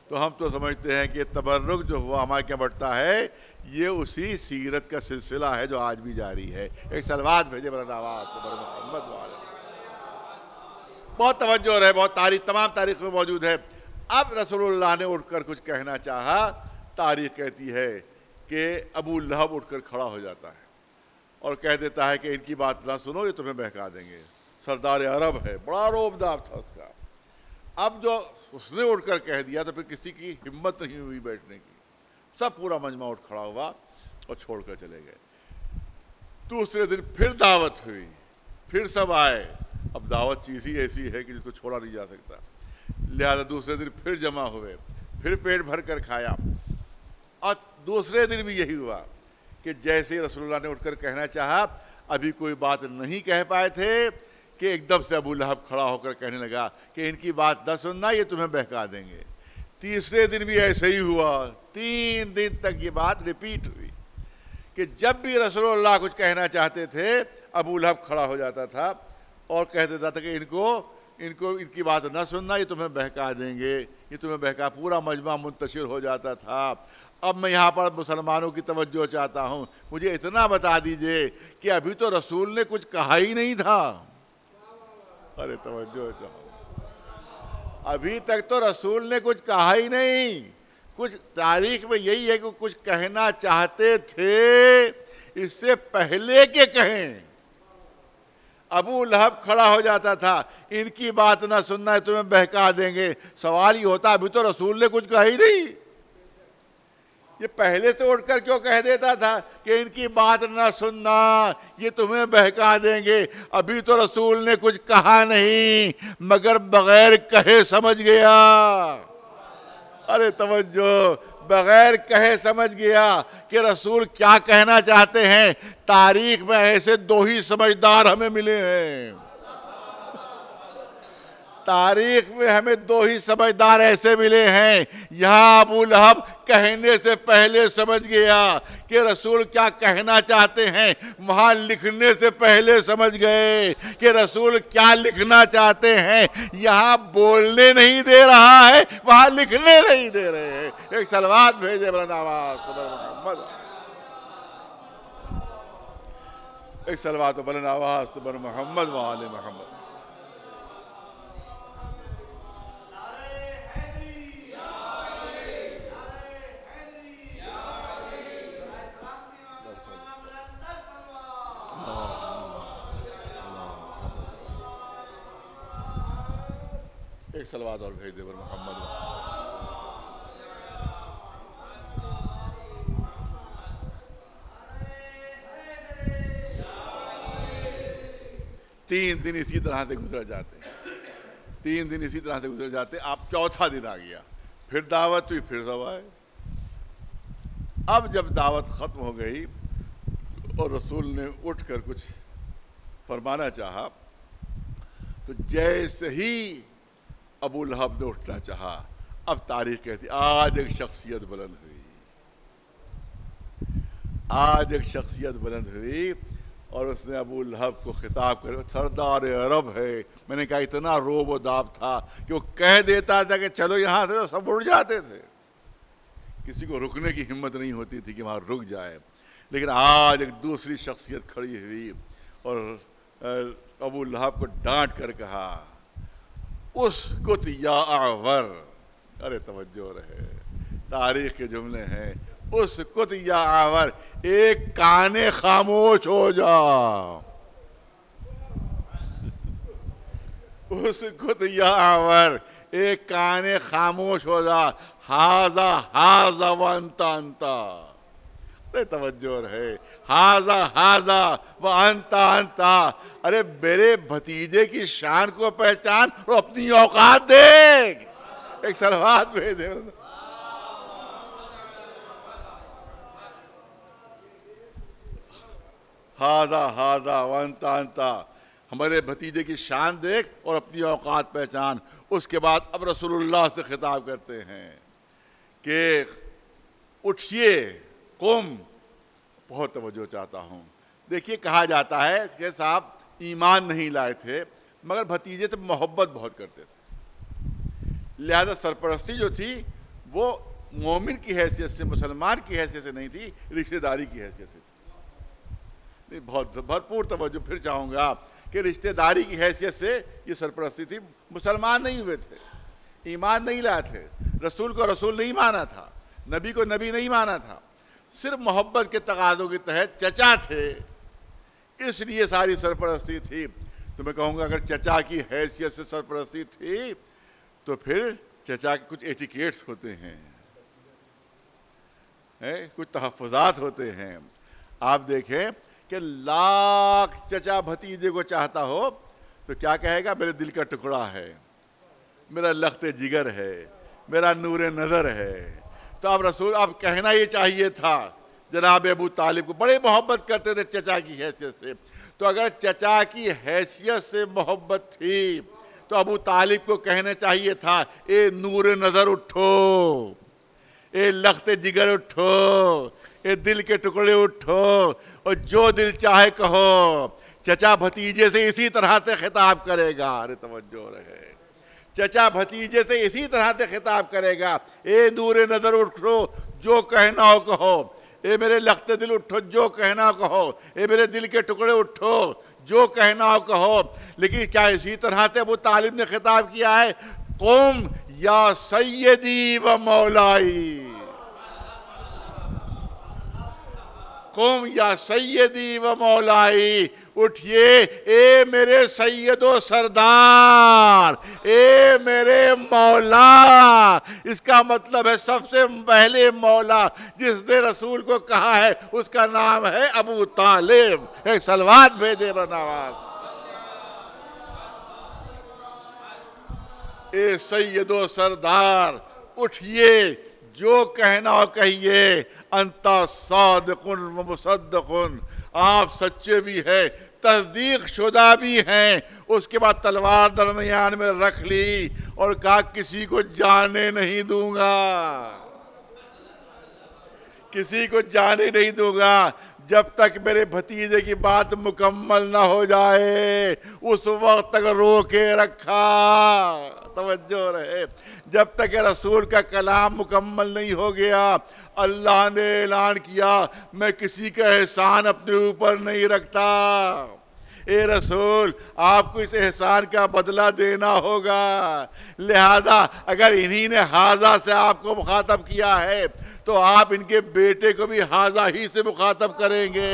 تو ہم تو سمجھتے ہیں کہ تبرک جو ہوا ہمارے کیا بڑھتا ہے، یہ اسی سیرت کا سلسلہ ہے جو آج بھی جاری ہے۔ ایک سلوات بھیجے بلند آواز محمد والے۔ بہت توجہ ہے، بہت تاریخ تمام تاریخ میں موجود ہے۔ اب رسول اللہ نے اٹھ کر کچھ کہنا چاہا، تاریخ کہتی ہے کہ ابو لہب اٹھ کر کھڑا ہو جاتا ہے اور کہہ دیتا ہے کہ ان کی بات نہ سنو، یہ تمہیں بہکا دیں گے۔ سردار عرب ہے، بڑا روب داب تھا اس کا۔ اب جو اس نے اٹھ کر کہہ دیا تو پھر کسی کی ہمت نہیں ہوئی بیٹھنے کی، سب پورا مجمع اٹھ کھڑا ہوا اور چھوڑ کر چلے گئے۔ دوسرے دن پھر دعوت ہوئی، پھر سب آئے۔ اب دعوت چیز ہی ایسی ہے کہ جس کو چھوڑا نہیں جا سکتا، لہذا دوسرے دن پھر جمع ہوئے، پھر پیٹ بھر کر کھایا۔ اور دوسرے دن بھی یہی ہوا کہ جیسے رسول اللہ نے اٹھ کر کہنا چاہا، ابھی کوئی بات نہیں کہہ پائے تھے کہ ایک دم سے ابو لہب کھڑا ہو کر کہنے لگا کہ ان کی بات نہ سننا، یہ تمہیں بہکا دیں گے۔ تیسرے دن بھی ایسے ہی ہوا، 3 دن تک یہ بات ریپیٹ ہوئی کہ جب بھی رسول اللہ کچھ کہنا چاہتے تھے، ابو لہب کھڑا ہو جاتا تھا اور کہہ دیتا تھا کہ ان کی بات نہ سننا، یہ تمہیں بہکا دیں گے، یہ تمہیں بہکا۔ پورا مجمع منتشر ہو جاتا تھا۔ اب میں یہاں پر مسلمانوں کی توجہ چاہتا ہوں، مجھے اتنا بتا دیجئے کہ ابھی تو رسول نے کچھ کہا ہی نہیں تھا۔ ارے توجہ چاہو، ابھی تک تو رسول نے کچھ کہا ہی نہیں۔ کچھ تاریخ میں یہی ہے کہ کچھ کہنا چاہتے تھے، اس سے پہلے کہ کہیں ابو لہب کھڑا ہو جاتا تھا، ان کی بات نہ سننا ہے تمہیں بہکا دیں گے۔ سوال یہ ہوتا ابھی تو رسول نے کچھ کہا ہی نہیں، یہ پہلے سے اٹھ کر کیوں کہہ دیتا تھا کہ ان کی بات نہ سننا، یہ تمہیں بہکا دیں گے؟ ابھی تو رسول نے کچھ کہا نہیں مگر بغیر کہے سمجھ گیا۔ ارے توجہ، بغیر کہے سمجھ گیا کہ رسول کیا کہنا چاہتے ہیں۔ تاریخ میں ایسے 2 ہی سمجھدار ہمیں ملے ہیں، تاریخ میں ہمیں 2 ہی سمجھدار ایسے ملے ہیں۔ یہاں ابو لہب کہنے سے پہلے سمجھ گیا کہ رسول کیا کہنا چاہتے ہیں، وہاں لکھنے سے پہلے سمجھ گئے کہ رسول کیا لکھنا چاہتے ہیں۔ یہاں بولنے نہیں دے رہا ہے، وہاں لکھنے نہیں دے رہے ہیں۔ ایک سلوات بھیجے بلند آواز محمد، ایک سلوات بلند آواز محمد وآل محمد۔ ایک سلوات اور بھیج دے بر محمد۔ 3 دن اسی طرح سے گزر جاتے ہیں، 3 دن اسی طرح سے گزر جاتے ہیں۔ اب چوتھا دن آ گیا، پھر دعوت ہوئی، پھر سب آئے۔ اب جب دعوت ختم ہو گئی اور رسول نے اٹھ کر کچھ فرمانا چاہا، تو جیسے ہی ابو لہب نے اٹھنا چاہا، اب تاریخ کہتی آج ایک شخصیت بلند ہوئی، آج ایک شخصیت بلند ہوئی اور اس نے ابو لہب کو خطاب کر، سردار عرب ہے۔ میں نے کہا اتنا روب و داب تھا کہ وہ کہہ دیتا تھا کہ چلو یہاں سے، تو سب اڑ جاتے تھے، کسی کو رکنے کی ہمت نہیں ہوتی تھی کہ وہاں رک جائے۔ لیکن آج ایک دوسری شخصیت کھڑی ہوئی اور ابو لہب کو ڈانٹ کر کہا، اسکت یا اعور۔ ارے توجہ رہے، تاریخ کے جملے ہیں، اسکت یا اعور، ایک کانے خاموش ہو جا۔ اسکت یا اعور، ایک کانے خاموش ہو جا، ہاذا وانتا انتا۔ ارے توجہ رہے، ہاذا وانتا انتا۔ ارے میرے بھتیجے کی شان کو پہچان اور اپنی اوقات دیکھ۔ ایک سلوات بھیج دے۔ ہاذا ہاذا وانتا انتا، ہمارے بھتیجے کی شان دیکھ اور اپنی اوقات پہچان۔ اس کے بعد اب رسول اللہ سے خطاب کرتے ہیں کہ اٹھیے، قم، بہت توجہ چاہتا ہوں۔ دیکھیے کہا جاتا ہے کہ صاحب ایمان نہیں لائے تھے مگر بھتیجے سے محبت بہت کرتے تھے، لہذا سرپرستی جو تھی وہ مومن کی حیثیت سے، مسلمان کی حیثیت سے نہیں تھی، رشتہ داری کی حیثیت سے تھی۔ بہت بھرپور توجہ پھر چاہوں گا کہ رشتہ داری کی حیثیت سے یہ سرپرستی تھی، مسلمان نہیں ہوئے تھے، ایمان نہیں لائے تھے، رسول کو رسول نہیں مانا تھا، نبی کو نبی نہیں مانا تھا، صرف محبت کے تقاضوں کے تحت چچا تھے، اس لیے ساری سرپرستی تھی۔ تو میں کہوں گا اگر چچا کی حیثیت سے سرپرستی تھی تو پھر چچا کے کچھ ایٹیکیٹس ہوتے ہیں، کچھ تحفظات ہوتے ہیں۔ آپ دیکھیں کہ لاکھ چچا بھتیجے کو چاہتا ہو تو کیا کہے گا؟ میرے دل کا ٹکڑا ہے، میرا لخت جگر ہے، میرا نور نظر ہے۔ تو اب کہنا یہ چاہیے تھا جناب ابو طالب کو، بڑے محبت کرتے تھے چچا کی حیثیت سے، تو اگر چچا کی حیثیت سے محبت تھی تو ابو طالب کو کہنا چاہیے تھا اے نور نظر اٹھو، اے لخت جگر اٹھو، اے دل کے ٹکڑے اٹھو اور جو دل چاہے کہو۔ چچا بھتیجے سے اسی طرح سے خطاب کرے گا، ارے توجہ رہے، چچا بھتیجے سے اسی طرح سے خطاب کرے گا، اے نور نظر اٹھو، جو کہنا ہو کہو، اے میرے لخت دل اٹھو، جو کہنا ہو کہو، اے میرے دل کے ٹکڑے اٹھو، جو کہنا ہو کہو۔ لیکن کیا اسی طرح سے ابو طالب نے خطاب کیا ہے؟ قم یا سیدی و مولائی، قم یا سیدی و مولائی، اٹھئے اے میرے سید و سردار، اے میرے مولا۔ اس کا مطلب ہے سب سے پہلے مولا جس نے رسول کو کہا ہے اس کا نام ہے ابو طالب۔ ایک صلوات بھیجے برنواز۔ اے سید و سردار، اٹھئے، جو کہنا ہو کہیے، انتا صادق و مصدق، آپ سچے بھی ہیں، تصدیق شدہ بھی ہیں۔ اس کے بعد تلوار درمیان میں رکھ لی اور کہا کسی کو جانے نہیں دوں گا، کسی کو جانے نہیں دوں گا جب تک میرے بھتیجے کی بات مکمل نہ ہو جائے، اس وقت تک رو کے رکھا۔ توجہ رہے، جب تک رسول کا کلام مکمل نہیں ہو گیا اللہ نے اعلان کیا میں کسی کا احسان اپنے اوپر نہیں رکھتا۔ اے رسول، آپ کو اس احسان کا بدلہ دینا ہوگا، لہذا اگر انہی نے حاذا سے آپ کو مخاطب کیا ہے تو آپ ان کے بیٹے کو بھی حاذا ہی سے مخاطب کریں گے،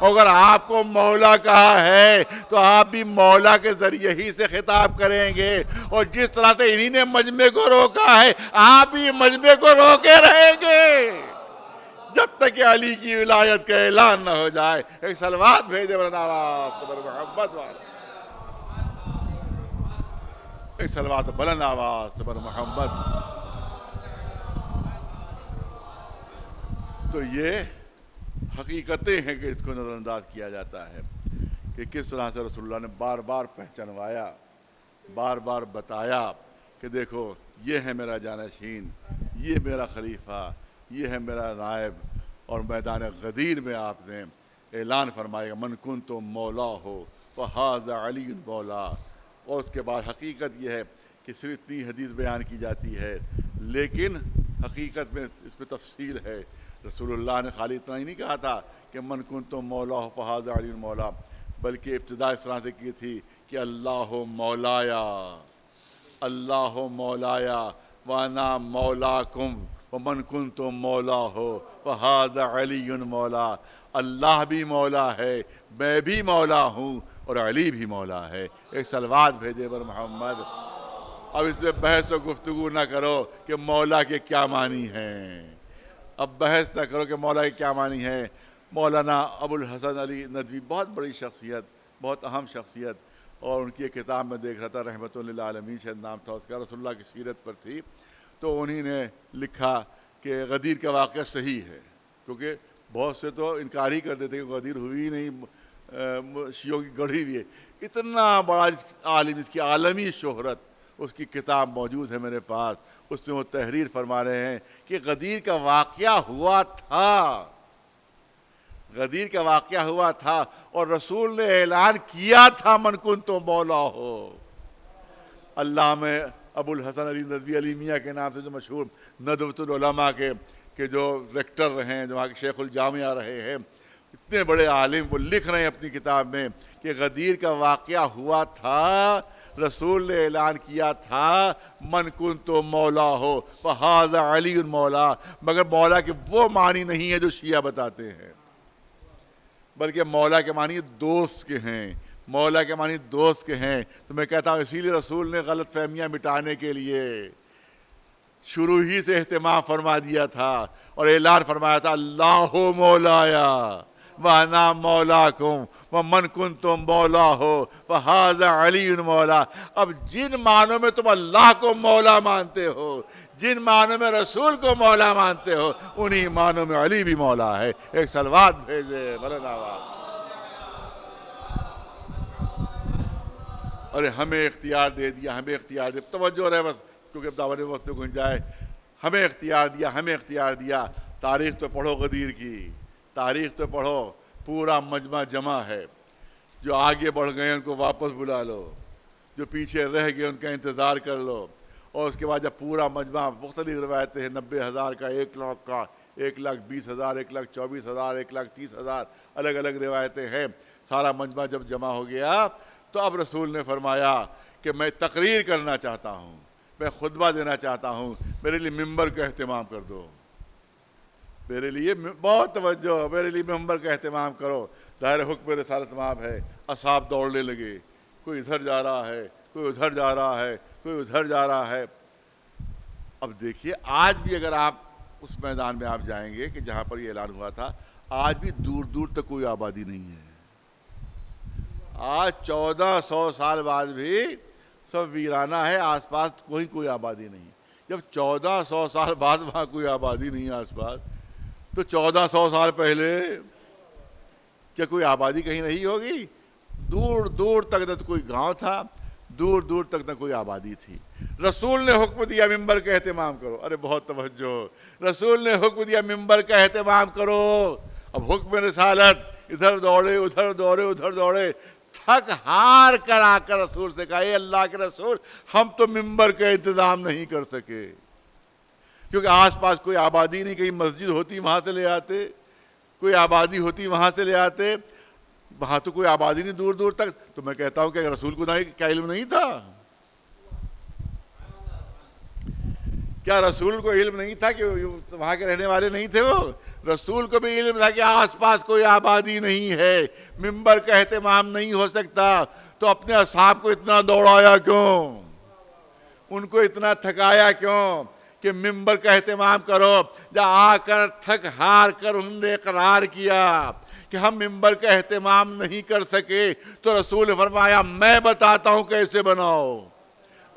اگر آپ کو مولا کہا ہے تو آپ بھی مولا کے ذریعے ہی سے خطاب کریں گے، اور جس طرح سے انہی نے مجمع کو روکا ہے آپ بھی مجمع کو روکے رہیں گے جب تک کہ علی کی ولایت کا اعلان نہ ہو جائے۔ ایک صلوات بھیجے برنواز بر محمد والا، ایک صلوات بلند آواز بر محمد۔ تو یہ حقیقتیں ہیں کہ اس کو نظر انداز کیا جاتا ہے کہ کس طرح سے رسول اللہ نے بار بار پہچانوایا، بار بار بتایا کہ دیکھو یہ ہے میرا جانشین، یہ میرا خلیفہ، یہ ہے میرا نائب۔ اور میدان غدیر میں آپ نے اعلان فرمایا من کنت مولا ہو فہذا علی مولا۔ اور اس کے بعد حقیقت یہ ہے کہ صرف اتنی حدیث بیان کی جاتی ہے لیکن حقیقت میں اس پہ تفصیل ہے۔ رسول اللہ نے خالی اتنا ہی نہیں کہا تھا کہ من کنت مولا ہو فہذا علی مولا، بلکہ ابتدا اس طرح سے کی تھی کہ اللہ مولایا، اللہ مولایا وانا مولاکم ومن کنت مولا ہو فہذا علی مولا۔ اللہ بھی مولا ہے، میں بھی مولا ہوں، اور علی بھی مولا ہے۔ ایک صلوات بھیجے بر محمد۔ اب اس میں بحث و گفتگو نہ کرو کہ مولا کے کیا معنی ہیں، اب بحث نہ کرو کہ مولا کے کیا معنی ہے۔ مولانا ابو الحسن علی ندوی بہت بڑی شخصیت، بہت اہم شخصیت، اور ان کی ایک کتاب میں دیکھ رہا تھا رحمۃ للعالمین شاید نام تھا اس کا، رسول اللہ کی سیرت پر تھی، تو انہی نے لکھا کہ غدیر کا واقعہ صحیح ہے، کیونکہ بہت سے تو انکار ہی کر دیتے کہ غدیر ہوئی نہیں، شیعوں کی گڑھی ہوئی ہے، اتنا بڑا عالم، اس کی عالمی شہرت، اس کی کتاب موجود ہے میرے پاس، اس میں وہ تحریر فرما رہے ہیں کہ غدیر کا واقعہ ہوا تھا، غدیر کا واقعہ ہوا تھا اور رسول نے اعلان کیا تھا من کنت مولا ہو۔ علامہ ابو الحسن علی ندوی علی میاں کے نام سے جو مشہور ندوۃ العلماء کے جو ریکٹر رہے ہیں، جو وہاں کے شیخ الجامعہ رہے ہیں، اتنے بڑے عالم، وہ لکھ رہے ہیں اپنی کتاب میں کہ غدیر کا واقعہ ہوا تھا، رسول نے اعلان کیا تھا من کنت مولا ہو فہذا علی مولا، مگر مولا کے وہ معنی نہیں ہے جو شیعہ بتاتے ہیں، بلکہ مولا کے معنی دوست کے ہیں، مولا کے معنی دوست کے ہیں۔ تو میں کہتا ہوں اسی لیے رسول نے غلط فہمیاں مٹانے کے لیے شروع ہی سے اہتمام فرما دیا تھا اور اعلان فرمایا تھا اللہ مولایا وانا مولاکم ومن کنتم مولا ہو فہذا علی مولا۔ اب جن معنوں میں تم اللہ کو مولا مانتے ہو، جن معنوں میں رسول کو مولا مانتے ہو، انہی معنوں میں علی بھی مولا ہے۔ ایک صلوات بھیجے بلند آواز۔ ارے ہمیں اختیار دے دیا، ہمیں اختیار دے، توجہ رہے بس کیونکہ اب دعوت وقت میں گنجائے، ہمیں اختیار دیا، ہمیں اختیار دیا۔ تاریخ تو پڑھو غدیر کی، تاریخ تو پڑھو، پورا مجمع جمع ہے، جو آگے بڑھ گئے ان کو واپس بلا لو، جو پیچھے رہ گئے ان کا انتظار کر لو، اور اس کے بعد جب پورا مجمع، مختلف روایتیں ہیں، 90,000 کا، 1,00,000 کا، 1,20,000، 1,24,000، 1,30,000، الگ الگ روایتیں ہیں، سارا مجمع جب جمع ہو گیا تو اب رسول نے فرمایا کہ میں تقریر کرنا چاہتا ہوں، میں خطبہ دینا چاہتا ہوں، میرے لیے ممبر کا اہتمام کر دو، میرے لیے بہت توجہ، میرے لیے ممبر کا اہتمام کرو۔ ظاہر حکم رسالت مآب ہے، اصحاب دوڑنے لگے، کوئی ادھر جا رہا ہے، کوئی ادھر جا رہا ہے، کوئی ادھر جا رہا ہے۔ اب دیکھیے آج بھی اگر آپ اس میدان میں آپ جائیں گے کہ جہاں پر یہ اعلان ہوا تھا، آج بھی دور دور تک کوئی آبادی نہیں ہے، آج 1400 سال بعد بھی سب ویرانہ ہے، آس پاس کوئی آبادی نہیں۔ جب 1400 سال بعد وہاں کوئی آبادی نہیں ہے آس پاس، تو 1400 سال پہلے کیا کوئی آبادی کہیں نہیں ہوگی؟ دور دور تک نہ کوئی گاؤں تھا، دور دور تک نہ کوئی آبادی تھی۔ رسول نے حکم دیا ممبر کا اہتمام کرو، ارے بہت توجہ، رسول نے حکم دیا ممبر کا اہتمام کرو۔ اب حکم رسالت، ادھر دوڑے ادھر دوڑے ادھر دوڑے، تھک ہار کر آ کر رسول سے کہا اے اللہ کے رسول، ہم تو ممبر کا انتظام نہیں کر سکے، کیونکہ آس پاس کوئی آبادی نہیں، کہیں مسجد ہوتی وہاں سے لے آتے، کوئی آبادی ہوتی وہاں سے لے آتے، وہاں تو کوئی آبادی نہیں دور دور تک۔ تو میں کہتا ہوں کہ رسول کو کیا علم نہیں تھا؟ کیا رسول کو علم نہیں تھا کہ وہاں کے رہنے والے نہیں تھے؟ وہ رسول کو بھی علم تھا کہ آس پاس کوئی آبادی نہیں ہے، ممبر کا اہتمام نہیں ہو سکتا، تو اپنے اصحاب کو اتنا دوڑایا کیوں، ان کو اتنا تھکایا کیوں کہ ممبر کا اہتمام کرو؟ جب آ کر تھک ہار کر انہوں نے اقرار کیا کہ ہم ممبر کا اہتمام نہیں کر سکے، تو رسول نے فرمایا میں بتاتا ہوں کیسے بناؤ۔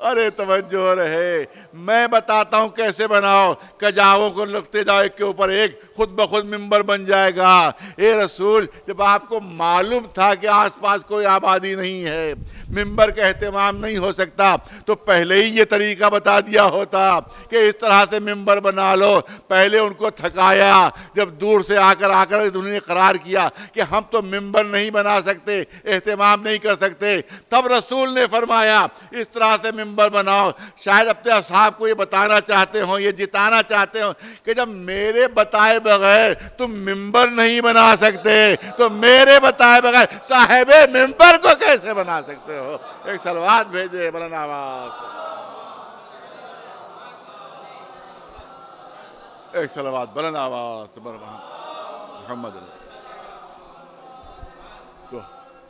ارے توجہ رہے، میں بتاتا ہوں کیسے بناؤ، کجاووں کو لگتے جاؤ ایک کے اوپر ایک، خود بخود ممبر بن جائے گا۔ اے رسول، جب آپ کو معلوم تھا کہ آس پاس کوئی آبادی نہیں ہے، ممبر کا اہتمام نہیں ہو سکتا، تو پہلے ہی یہ طریقہ بتا دیا ہوتا کہ اس طرح سے ممبر بنا لو۔ پہلے ان کو تھکایا، جب دور سے آ کر انہوں نے قرار کیا کہ ہم تو ممبر نہیں بنا سکتے، اہتمام نہیں کر سکتے، تب رسول نے فرمایا اس طرح سے ممبر بناؤ۔ شاید اپنے اصحاب کو یہ بتانا چاہتے ہوں، یہ جتانا چاہتے ہوں کہ جب میرے بتائے بغیر تم ممبر نہیں بنا سکتے تو میرے بتائے بغیر صاحب ممبر کو کیسے بنا سکتے ہو؟ ایک صلوات بھیجے بلند آواز، ایک صلوات بلند آواز محمد۔ تو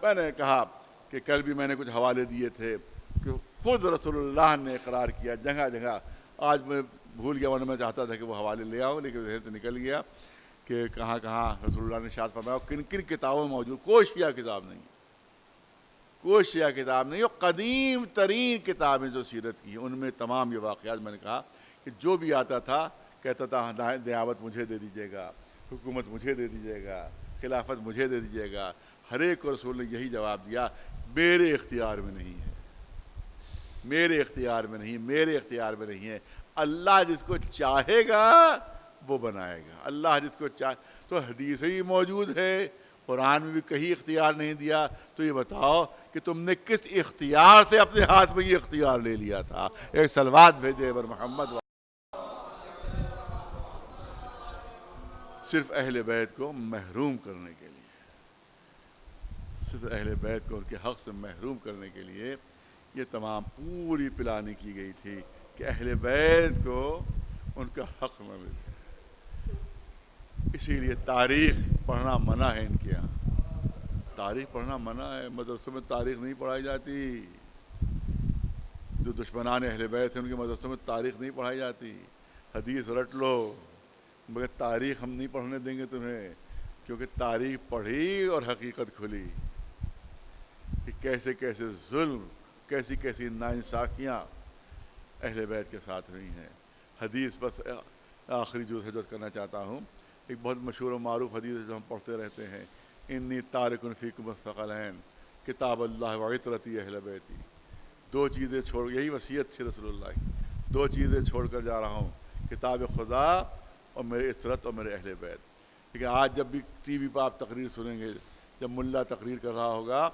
میں نے کہا کہ کل بھی میں نے کچھ حوالے دیے تھے کہ خود رسول اللہ نے اقرار کیا جگہ جگہ، آج میں بھول گیا، ورنہ میں چاہتا تھا کہ وہ حوالے لے آؤں، لیکن ذہن سے نکل گیا کہ کہاں کہاں رسول اللہ نے ارشاد فرمایا، کن کن کتابوں میں موجود۔ کوئی شیعہ کتاب نہیں، کوئی شیعہ کتاب نہیں، وہ قدیم ترین کتابیں جو سیرت کی ہیں ان میں تمام یہ واقعات میں نے کہا کہ جو بھی آتا تھا کہتا تھا نیابت مجھے دے دیجیے گا، حکومت مجھے دے دیجیے گا، خلافت مجھے دے دیجیے گا، ہر ایک کو رسول نے یہی جواب دیا، میرے اختیار میں نہیں ہے، میرے اختیار میں نہیں، میرے اختیار میں نہیں ہے، اللہ جس کو چاہے گا وہ بنائے گا، اللہ جس کو چاہے۔ تو حدیث ہی موجود ہے، قرآن میں بھی کہیں اختیار نہیں دیا، تو یہ بتاؤ کہ تم نے کس اختیار سے اپنے ہاتھ میں یہ اختیار لے لیا تھا؟ ایک صلوات بھیجے بر محمد۔ صرف اہل بیت کو محروم کرنے کے لیے، صرف اہل بیت کو ان کے حق سے محروم کرنے کے لیے یہ تمام پوری پلاننگ کی گئی تھی کہ اہل بیت کو ان کا حق نہ ملے۔ اسی لیے تاریخ پڑھنا منع ہے ان کے یہاں، تاریخ پڑھنا منع ہے، مدرسوں میں تاریخ نہیں پڑھائی جاتی، جو دشمنان اہل بیت ہیں ان کے مدرسوں میں تاریخ نہیں پڑھائی جاتی۔ حدیث رٹ لو مگر تاریخ ہم نہیں پڑھنے دیں گے تمہیں، کیونکہ تاریخ پڑھی اور حقیقت کھلی کہ کیسے کیسے ظلم، کیسی کیسی ناانصافیاں اہل بیت کے ساتھ ہوئی ہیں۔ حدیث بس آخری جو حضرت کرنا چاہتا ہوں، ایک بہت مشہور و معروف حدیث ہے جو ہم پڑھتے رہتے ہیں، انی تارک فیکم الثقلین کتاب اللہ و عطرتی اہل بیتی۔ دو چیزیں چھوڑ، یہی وصیت تھی رسول اللہ کی، دو چیزیں چھوڑ کر جا رہا ہوں، کتاب خدا اور میرے عطرت اور میرے اہل بیت۔ لیکن آج جب بھی ٹی وی پہ آپ تقریر سنیں گے، جب ملا تقریر کر رہا ہوگا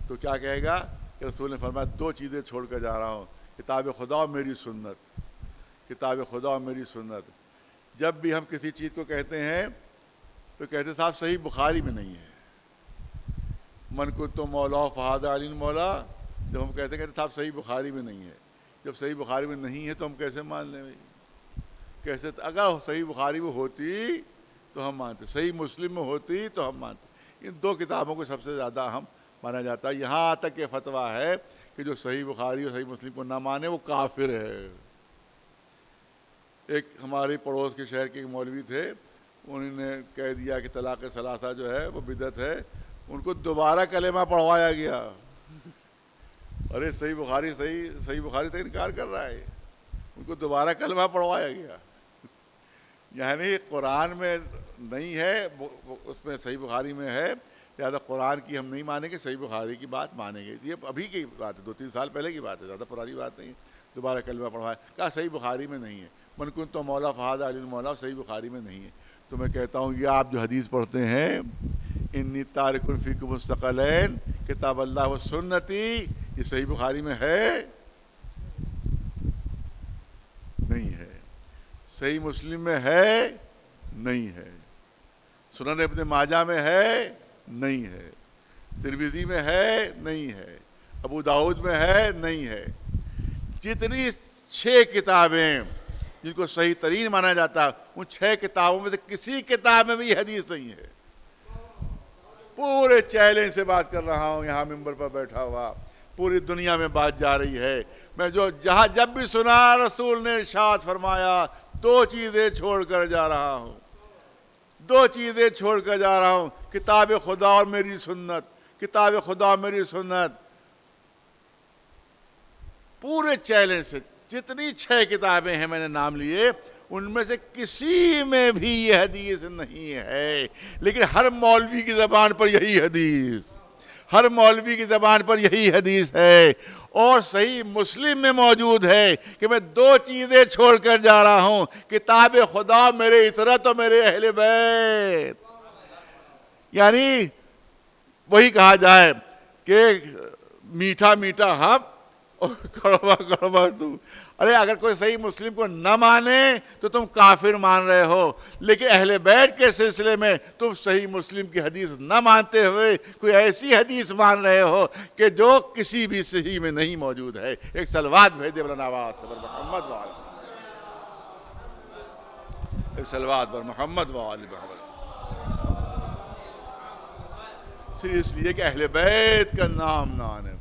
تو کیا کہے گا کہ رسول نے فرمایا دو چیزیں چھوڑ کر جا رہا ہوں، کتاب خدا اور میری سنت، کتاب خدا اور میری سنت۔ جب بھی ہم کسی چیز کو کہتے ہیں تو کہتے صاحب صحیح بخاری میں نہیں ہے، من کو تو مولا فہد علی مولا، جب ہم کہتے صاحب صحیح بخاری میں نہیں ہے، جب صحیح بخاری میں نہیں ہے تو ہم کیسے مان لیں بھائی؟ کیسے؟ اگر صحیح بخاری میں ہوتی تو ہم مانتے، صحیح مسلم میں ہوتی تو ہم مانتے۔ ان دو کتابوں کو سب سے زیادہ اہم مانا جاتا ہے، یہاں تک یہ فتویٰ ہے کہ جو صحیح بخاری اور صحیح مسلم کو نہ مانے وہ کافر ہے۔ ایک ہمارے پڑوس کے شہر کے ایک مولوی تھے، انہوں نے کہہ دیا کہ طلاق ثلاثہ جو ہے وہ بدعت ہے، ان کو دوبارہ کلمہ پڑھوایا گیا۔ ارے صحیح بخاری صحیح بخاری تک انکار کر رہا ہے، ان کو دوبارہ کلمہ پڑھوایا گیا۔ یعنی قرآن میں نہیں ہے، اس میں صحیح بخاری میں ہے، لہٰذا قرآن کی ہم نہیں مانیں گے، صحیح بخاری کی بات مانیں گے۔ یہ ابھی کی بات ہے، 2-3 سال پہلے کی بات ہے، زیادہ پرانی بات نہیں ہے۔ دوبارہ کلمہ پڑھوایا، کہا صحیح بخاری میں نہیں ہے، من کنت تو مولا فہد علی مولا صحیح بخاری میں نہیں ہے۔ تو میں کہتا ہوں یہ آپ جو حدیث پڑھتے ہیں انی تارک فیکم الثقلین کتاب اللہ و سنتی، یہ صحیح بخاری میں ہے؟ نہیں ہے۔ صحیح مسلم میں ہے؟ نہیں ہے۔ سنن ابن ماجہ میں ہے؟ نہیں ہے۔ ترمذی میں ہے؟ نہیں ہے۔ ابو داؤد میں ہے؟ نہیں ہے۔ جتنی 6 کتابیں جن کو صحیح ترین مانا جاتا ہے، ان 6 کتابوں میں سے کسی کتاب میں بھی حدیث نہیں ہے۔ پورے چیلنج سے بات کر رہا ہوں، یہاں ممبر پر بیٹھا ہوا، پوری دنیا میں بات جا رہی ہے۔ میں جہاں جب بھی سنا رسول نے ارشاد فرمایا 2 چیزیں چھوڑ کر جا رہا ہوں، 2 چیزیں چھوڑ کر جا رہا ہوں، کتاب خدا اور میری سنت، کتاب خدا اور میری سنت۔ پورے چیلنج سے جتنی 6 کتابیں ہیں میں نے نام لیے، ان میں سے کسی میں بھی یہ حدیث نہیں ہے، لیکن ہر مولوی کی زبان پر یہی حدیث، ہر مولوی کی زبان پر یہی حدیث ہے۔ اور صحیح مسلم میں موجود ہے کہ میں 2 چیزیں چھوڑ کر جا رہا ہوں، کتاب خدا میرے عطرت اور میرے اہل بیت۔ یعنی وہی کہا جائے کہ میٹھا میٹھا ہم اور کڑوا کڑوا تو۔ ارے اگر کوئی صحیح مسلم کو نہ مانے تو تم کافر مان رہے ہو، لیکن اہل بیت کے سلسلے میں تم صحیح مسلم کی حدیث نہ مانتے ہوئے کوئی ایسی حدیث مان رہے ہو کہ جو کسی بھی صحیح میں نہیں موجود ہے۔ ایک صلوات بھیجے مولانا آواز پر محمد وآل، ایک صلوات پر محمد وآل محمد۔ صرف اس لیے کہ اہل بیت کا نام نہ آنے پائے،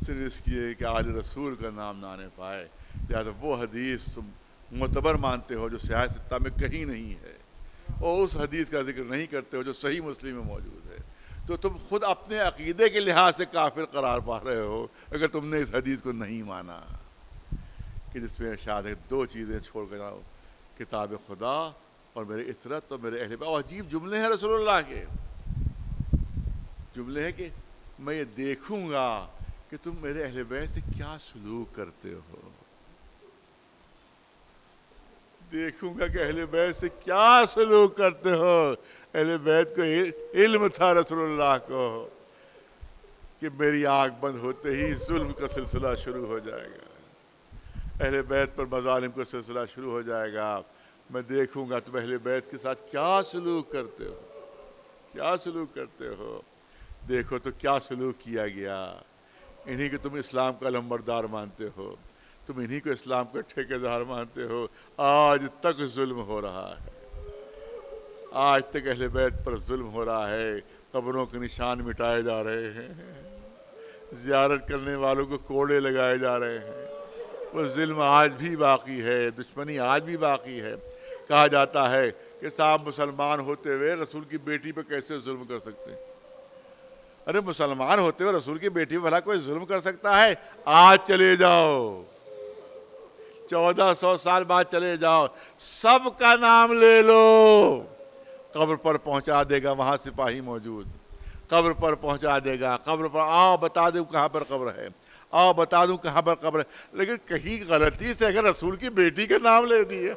صرف اس لیے کہ آل رسول کا نام نہ آنے پائے، لہذا وہ حدیث تم معتبر مانتے ہو جو صحیح ستہ میں کہیں نہیں ہے، اور اس حدیث کا ذکر نہیں کرتے ہو جو صحیح مسلم میں موجود ہے، تو تم خود اپنے عقیدے کے لحاظ سے کافر قرار پا رہے ہو اگر تم نے اس حدیث کو نہیں مانا کہ جس میں ارشاد ہے 2 چیزیں چھوڑ کر جاؤ، کتاب خدا اور میرے عطرت اور میرے اہل بیت۔ اور عجیب جملے ہیں رسول اللہ کے، جملے ہیں کہ میں یہ دیکھوں گا کہ تم میرے اہل بیت سے کیا سلوک کرتے ہو. دیکھوں گا کہ اہل بیت سے کیا سلوک کرتے ہو. اہل بیت کو علم تھا رسول اللہ کو کہ میری آنکھ بند ہوتے ہی ظلم کا سلسلہ شروع ہو جائے گا, اہل بیت پر مظالم کا سلسلہ شروع ہو جائے گا. میں دیکھوں گا تم اہل بیت کے ساتھ کیا سلوک کرتے ہو, کیا سلوک کرتے ہو. دیکھو تو کیا سلوک کیا گیا. انہی کو تم اسلام کا علمبردار مانتے ہو, تم انہی کو اسلام کا ٹھیکیدار مانتے ہو. آج تک ظلم ہو رہا ہے, آج تک اہل بیت پر ظلم ہو رہا ہے. قبروں کے نشان مٹائے جا رہے ہیں, زیارت کرنے والوں کو کوڑے لگائے جا رہے ہیں. وہ ظلم آج بھی باقی ہے, دشمنی آج بھی باقی ہے. کہا جاتا ہے کہ صاحب مسلمان ہوتے ہوئے رسول کی بیٹی پہ کیسے ظلم کر سکتے ہیں. ارے مسلمان ہوتے ہوئے رسول کی بیٹی پہ بھلا کوئی ظلم کر سکتا ہے؟ آج چلے جاؤ, 1400 سال بعد چلے جاؤ, سب کا نام لے لو, قبر پر پہنچا دے گا. وہاں سپاہی موجود, قبر پر پہنچا دے گا. قبر پر آؤ بتا دوں کہاں پر قبر ہے, آؤ بتا دوں کہاں پر قبر ہے. لیکن کہیں غلطی سے اگر رسول کی بیٹی کا نام لے دیے,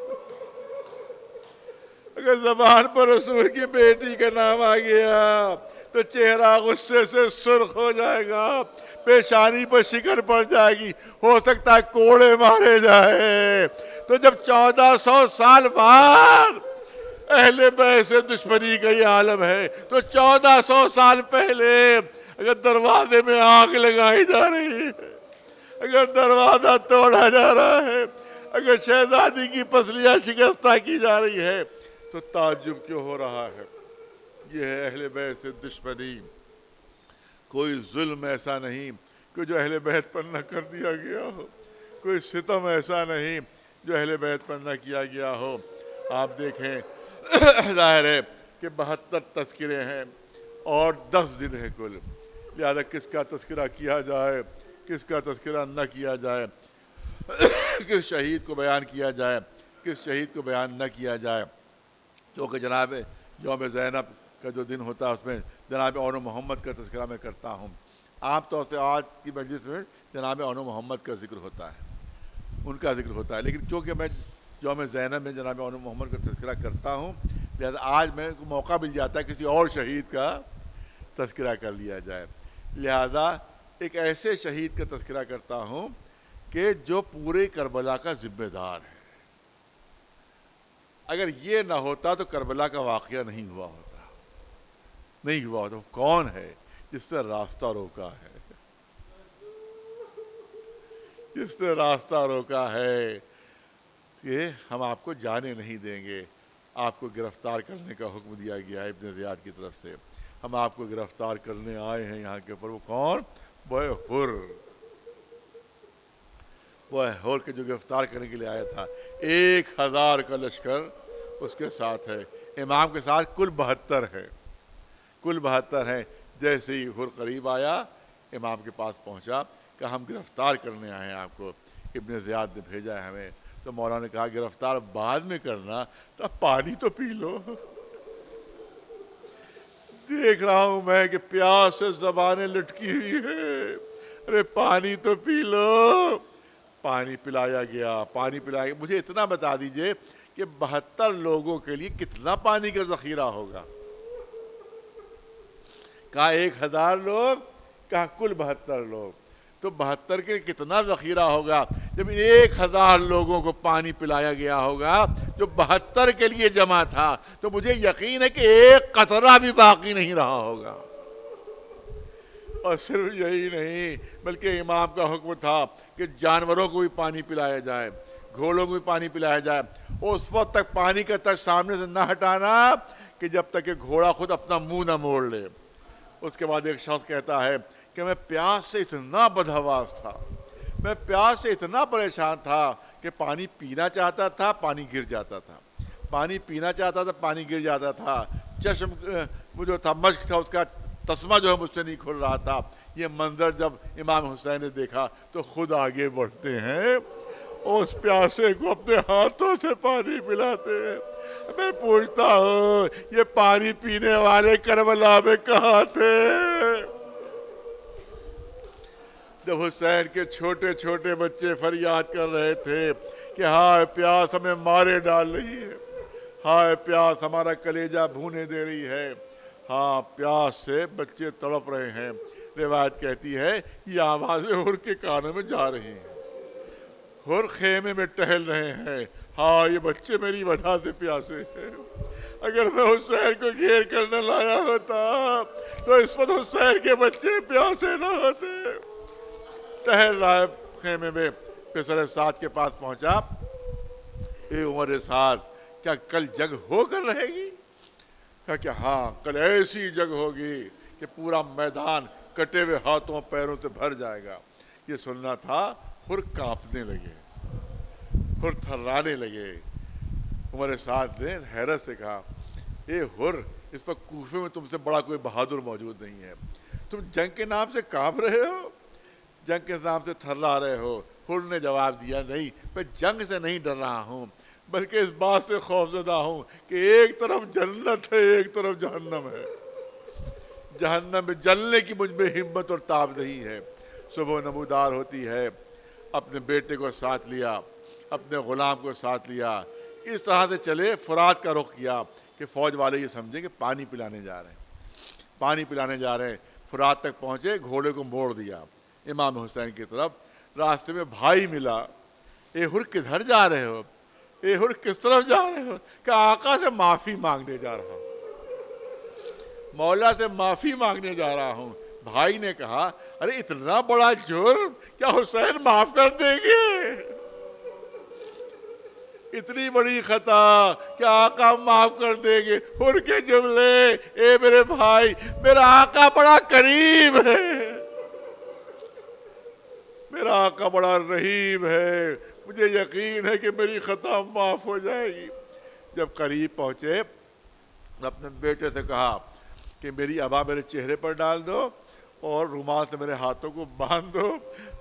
اگر زبان پر رسول کی بیٹی کا نام آ گیا تو چہرہ غصے سے سرخ ہو جائے گا, پیشانی پر شکن پڑ جائے گی, ہو سکتا ہے کوڑے مارے جائے. تو جب 1400 سال بعد اہل بیت سے دشمنی کا یہ عالم ہے, تو 1400 سال پہلے اگر دروازے میں آگ لگائی جا رہی ہے, اگر دروازہ توڑا جا رہا ہے, اگر شہزادی کی پسلیاں شکستہ کی جا رہی ہے, تو تعجب کیوں ہو رہا ہے؟ یہ ہے اہل بیت سے دشمنی. کوئی ظلم ایسا نہیں کہ جو اہل بیت پر نہ کر دیا گیا ہو, کوئی ستم ایسا نہیں جو اہل بیت پر نہ کیا گیا ہو. آپ دیکھیں ظاہر ہے کہ 72 تذکرے ہیں اور 10 دن ہے کل, لہذا کس کا تذکرہ کیا جائے, کس کا تذکرہ نہ کیا جائے, کس شہید کو بیان کیا جائے, کس شہید کو بیان نہ کیا جائے. کیونکہ جناب یوم زینب کا جو دن ہوتا ہے اس میں جناب اون محمد کا تذکرہ میں کرتا ہوں. عام طور سے آج کی مجلس میں جناب اون محمد کا ذکر ہوتا ہے, ان کا ذکر ہوتا ہے, لیکن کیونکہ میں یوم زینب میں جناب اون محمد کا تذکرہ کرتا ہوں, لہذا آج میں کو موقع مل جاتا ہے کسی اور شہید کا تذکرہ کر لیا جائے. لہذا ایک ایسے شہید کا تذکرہ کرتا ہوں کہ جو پورے کربلا کا ذمہ دار ہے. اگر یہ نہ ہوتا تو کربلا کا واقعہ نہیں ہوا ہوتا, نہیں ہوا ہوتا. کون ہے؟ جس نے راستہ روکا ہے, جس نے راستہ روکا ہے کہ ہم آپ کو جانے نہیں دیں گے, آپ کو گرفتار کرنے کا حکم دیا گیا ہے ابن زیاد کی طرف سے, ہم آپ کو گرفتار کرنے آئے ہیں یہاں کے اوپر. وہ کون؟ بوئے حر, بوئے حر کے جو گرفتار کرنے کے لیے آیا تھا. 1000 کا لشکر اس کے ساتھ ہے, امام کے ساتھ کل 72 ہے, کل 72 ہیں. جیسے ہی حر قریب آیا امام کے پاس پہنچا, کہا ہم گرفتار کرنے آئے ہیں آپ کو, ابن زیاد نے بھیجا ہے ہمیں. تو مولانا نے کہا گرفتار بعد میں کرنا, تو پانی تو پی لو. دیکھ رہا ہوں میں کہ پیاس سے زبانیں لٹکی ہوئی ہے, ارے پانی تو پی لو. پانی پلایا گیا, پانی پلایا گیا. مجھے اتنا بتا دیجئے کہ 72 لوگوں کے لیے کتنا پانی کا ذخیرہ ہوگا؟ کہا 1000 لوگ, کہا کل 72 لوگ. تو 72 کے کتنا ذخیرہ ہوگا جب 1000 لوگوں کو پانی پلایا گیا ہوگا جو 72 کے لیے جمع تھا. تو مجھے یقین ہے کہ ایک قطرہ بھی باقی نہیں رہا ہوگا. اور صرف یہی نہیں بلکہ امام کا حکم تھا کہ جانوروں کو بھی پانی پلایا جائے, گھوڑوں کو بھی پانی پلایا جائے. اس وقت تک پانی کا تک سامنے سے نہ ہٹانا کہ جب تک کہ گھوڑا خود اپنا منہ نہ موڑ لے. اس کے بعد ایک شخص کہتا ہے کہ میں پیاس سے اتنا بدحواس تھا, میں پیاس سے اتنا پریشان تھا کہ پانی پینا چاہتا تھا, پانی گر جاتا تھا, پانی پینا چاہتا تھا, پانی گر جاتا تھا. چشم جو تھا مشق تھا, اس کا تسمہ جو ہے مجھ سے نہیں کھل رہا تھا. یہ منظر جب امام حسین نے دیکھا تو خود آگے بڑھتے ہیں, اس پیاسے کو اپنے ہاتھوں سے پانی پلاتے ہیں. میں پوچھتا ہوں یہ پانی پینے والے کربلا میں کہاں تھے؟ جب حسین کے چھوٹے چھوٹے بچے فریاد کر رہے تھے کہ ہائے پیاس ہمیں مارے ڈال رہی ہے، ہائے پیاس ہمارا کلیجہ بھونے دے رہی ہے، ہاں پیاس سے بچے تڑپ رہے ہیں، روایت کہتی ہے یہ آوازیں حر کے کانوں میں جا رہی ہیں، حر خیمے میں ٹہل رہے ہیں، ہاں یہ بچے میری وجہ سے پیاسے ہیں، اگر میں حسین کو گھیر کر نہ لایا ہوتا تو اس وقت حسین کے بچے پیاسے نہ ہوتے۔ ٹہل رہا ہے خیمے میں، پسر سعد کے پاس پہنچا، اے عمر سعد کیا کل جنگ ہو کر رہے گی؟ کہا کہ ہاں کل ایسی جنگ ہوگی کہ پورا میدان کٹے ہوئے ہاتھوں پیروں سے بھر جائے گا۔ یہ سننا تھا، حر کانپنے لگے، حر تھرانے لگے۔ عمر سعد نے حیرت سے کہا اے حر، اس وقت کوفے میں تم سے بڑا کوئی بہادر موجود نہیں ہے، تم جنگ کے نام سے کانپ رہے ہو، جنگ کے نام سے تھرا رہے ہو۔ حر نے جواب دیا نہیں، میں جنگ سے نہیں ڈر رہا ہوں، بلکہ اس بات سے خوفزدہ ہوں کہ ایک طرف جنت ہے ایک طرف جہنم ہے، جہنم میں جلنے کی مجھ میں ہمت اور تاب نہیں ہے۔ صبح نمودار ہوتی ہے، اپنے بیٹے کو ساتھ لیا، اپنے غلام کو ساتھ لیا، اس طرح سے چلے، فرات کا رخ کیا کہ فوج والے یہ سمجھیں کہ پانی پلانے جا رہے ہیں، پانی پلانے جا رہے ہیں۔ فرات تک پہنچے، گھوڑے کو موڑ دیا امام حسین کی طرف، راستے میں بھائی ملا، اے حر کدھر جا رہے ہو، اے حر کس طرف جا رہے ہو؟ کہ آقا سے معافی مانگنے جا رہا ہوں، مولا سے معافی مانگنے جا رہا ہوں۔ بھائی نے کہا ارے اتنا بڑا جرم، کیا حسین معاف کر دیں گے؟ اتنی بڑی خطا کیا آقا معاف کر دیں گے؟ حر کے جملے، اے میرے بھائی میرا آقا بڑا کریم ہے، میرا آقا بڑا رحیم ہے، مجھے یقین ہے کہ میری خطا معاف ہو جائے گی۔ جب قریب پہنچے، اپنے بیٹے سے کہا کہ میری ابا میرے چہرے پر ڈال دو اور رومال سے میرے ہاتھوں کو باندھ دو،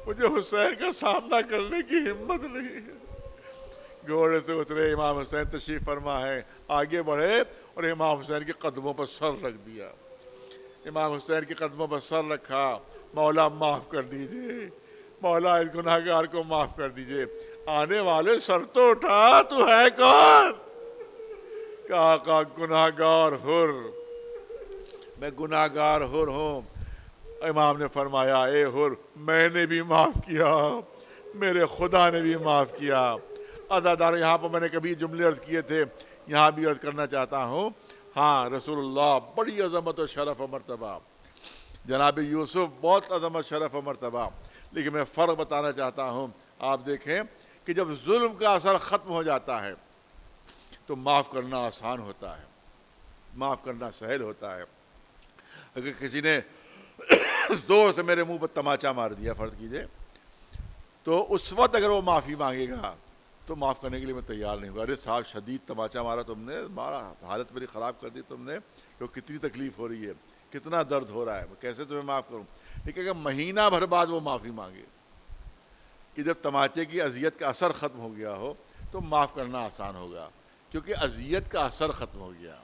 مجھے حسین کا سامنا کرنے کی ہمت نہیں ہے۔ گھوڑے سے اترے، امام حسین تشریف فرما ہے، آگے بڑھے اور امام حسین کے قدموں پر سر رکھ دیا، امام حسین کے قدموں پر سر رکھا، مولا معاف کر دیجئے، مولا اس گناہگار کو معاف کر دیجئے۔ آنے والے سر تو اٹھا، تو ہے کون؟ کہا کہ گناہگار حر، میں گناہگار حر ہوں۔ امام نے فرمایا اے حر میں نے بھی معاف کیا، میرے خدا نے بھی معاف کیا۔ عزادار یہاں پر میں نے کبھی جملے عرض کیے تھے، یہاں بھی عرض کرنا چاہتا ہوں۔ ہاں رسول اللہ بڑی عظمت و شرف و مرتبہ، جناب یوسف بہت عظمت شرف و مرتبہ، لیکن میں فرق بتانا چاہتا ہوں۔ آپ دیکھیں کہ جب ظلم کا اثر ختم ہو جاتا ہے تو معاف کرنا آسان ہوتا ہے، معاف کرنا سہل ہوتا ہے۔ اگر کسی نے زور سے میرے منہ پر تماچا مار دیا فرض کیجئے، تو اس وقت اگر وہ معافی مانگے گا تو معاف کرنے کے لیے میں تیار نہیں ہوں۔ ارے صاحب شدید تماچا مارا تم نے، مارا حالت میری خراب کر دی تم نے، تو کتنی تکلیف ہو رہی ہے، کتنا درد ہو رہا ہے، میں کیسے تمہیں معاف کروں؟ لیکن اگر مہینہ بھر بعد وہ معافی مانگے کہ جب تماچے کی اذیت کا اثر ختم ہو گیا ہو تو معاف کرنا آسان ہوگا، کیونکہ اذیت کا اثر ختم ہو گیا،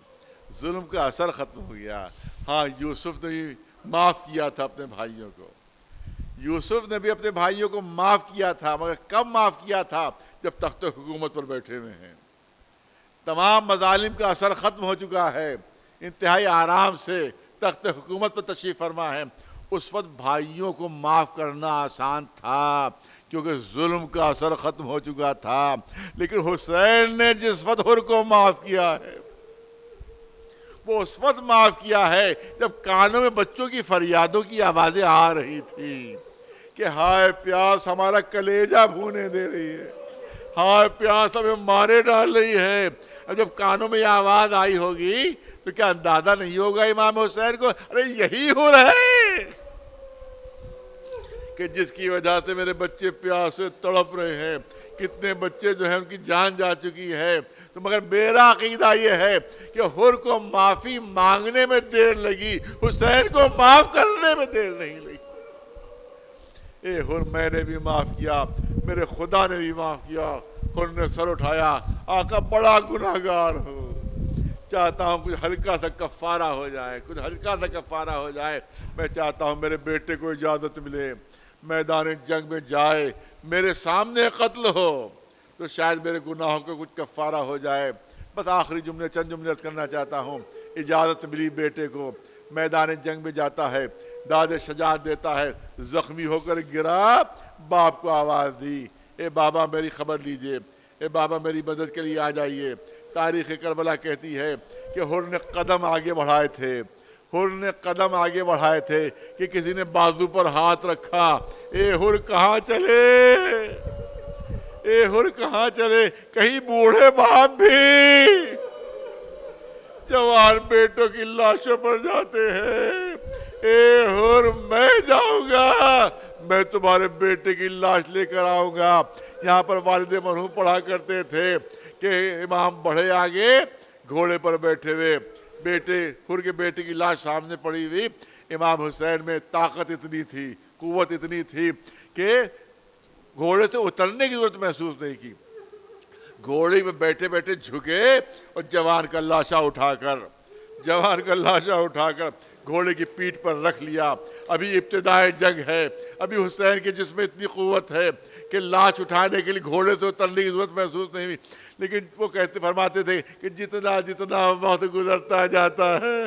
ظلم کا اثر ختم ہو گیا۔ ہاں یوسف نے بھی معاف کیا تھا اپنے بھائیوں کو، یوسف نے بھی اپنے بھائیوں کو معاف کیا تھا، مگر کب معاف کیا تھا؟ جب تخت حکومت پر بیٹھے ہوئے ہیں، تمام مظالم کا اثر ختم ہو چکا ہے، انتہائی آرام سے تخت حکومت پر تشریف فرما ہے، اس وقت بھائیوں کو معاف کرنا آسان تھا کیونکہ ظلم کا اثر ختم ہو چکا تھا۔ لیکن حسین نے جس وقت حر کو معاف کیا ہے وہ اس وقت معاف کیا ہے جب کانوں میں بچوں کی فریادوں کی آوازیں آ رہی تھی کہ ہائے پیاس ہمارا کلیجہ بھونے دے رہی ہے، ہائے پیاس ہمیں مارے ڈال رہی ہے۔ اب جب کانوں میں یہ آواز آئی ہوگی تو کیا اندازہ نہیں ہوگا امام حسین کو ارے یہی حر ہے کہ جس کی وجہ سے میرے بچے پیاس سے تڑپ رہے ہیں، کتنے بچے جو ہیں ان کی جان جا چکی ہے۔ تو مگر میرا عقیدہ یہ ہے کہ حر کو معافی مانگنے میں دیر لگی، حسین کو معاف کرنے میں دیر نہیں لگی۔ اے حر میں نے بھی معاف کیا، میرے خدا نے بھی معاف کیا۔ حر نے سر اٹھایا، آقا بڑا گناہگار ہو، چاہتا ہوں کچھ ہلکا سا کفارہ ہو جائے، کچھ ہلکا سا کفارہ ہو جائے، میں چاہتا ہوں میرے بیٹے کو اجازت ملے، میدان جنگ میں جائے میرے سامنے قتل ہو تو شاید میرے گناہوں کا کچھ کفارہ ہو جائے۔ بس آخری جملے چند جملے عرض کرنا چاہتا ہوں۔ اجازت ملی بیٹے کو، میدان جنگ میں جاتا ہے، داد شجاعت دیتا ہے، زخمی ہو کر گرا، باپ کو آواز دی، اے بابا میری خبر لیجئے، اے بابا میری مدد کے لیے آ جائیے۔ تاریخ کربلا کہتی ہے کہ حر نے قدم آگے بڑھائے تھے، حر نے قدم آگے بڑھائے تھے کہ کسی نے بازو پر ہاتھ رکھا، اے حر کہاں چلے، اے حر کہاں چلے، کہیں بوڑھے باپ بھی جوان بیٹوں کی لاشوں پر جاتے ہیں۔ اے حر میں جاؤں گا، میں تمہارے بیٹے کی لاش لے کر آؤں گا۔ یہاں پر والد مرحوم پڑھا کرتے تھے کہ امام بڑھے آگے گھوڑے پر بیٹھے ہوئے، بیٹے حر کے بیٹے کی لاش سامنے پڑی ہوئی، امام حسین میں طاقت اتنی تھی، قوت اتنی تھی کہ گھوڑے سے اترنے کی ضرورت محسوس نہیں کی، گھوڑے میں بیٹھے بیٹھے جھکے اور جوان کا لاشا اٹھا کر گھوڑے کی پیٹھ پر رکھ لیا۔ ابھی ابتدائے جنگ ہے، ابھی حسین کے جسم میں اتنی قوت ہے کہ لاش اٹھانے کے لیے گھوڑے سے اترنے کی ضرورت محسوس نہیں ہوئی، لیکن وہ فرماتے تھے کہ جتنا جتنا وقت گزرتا جاتا ہے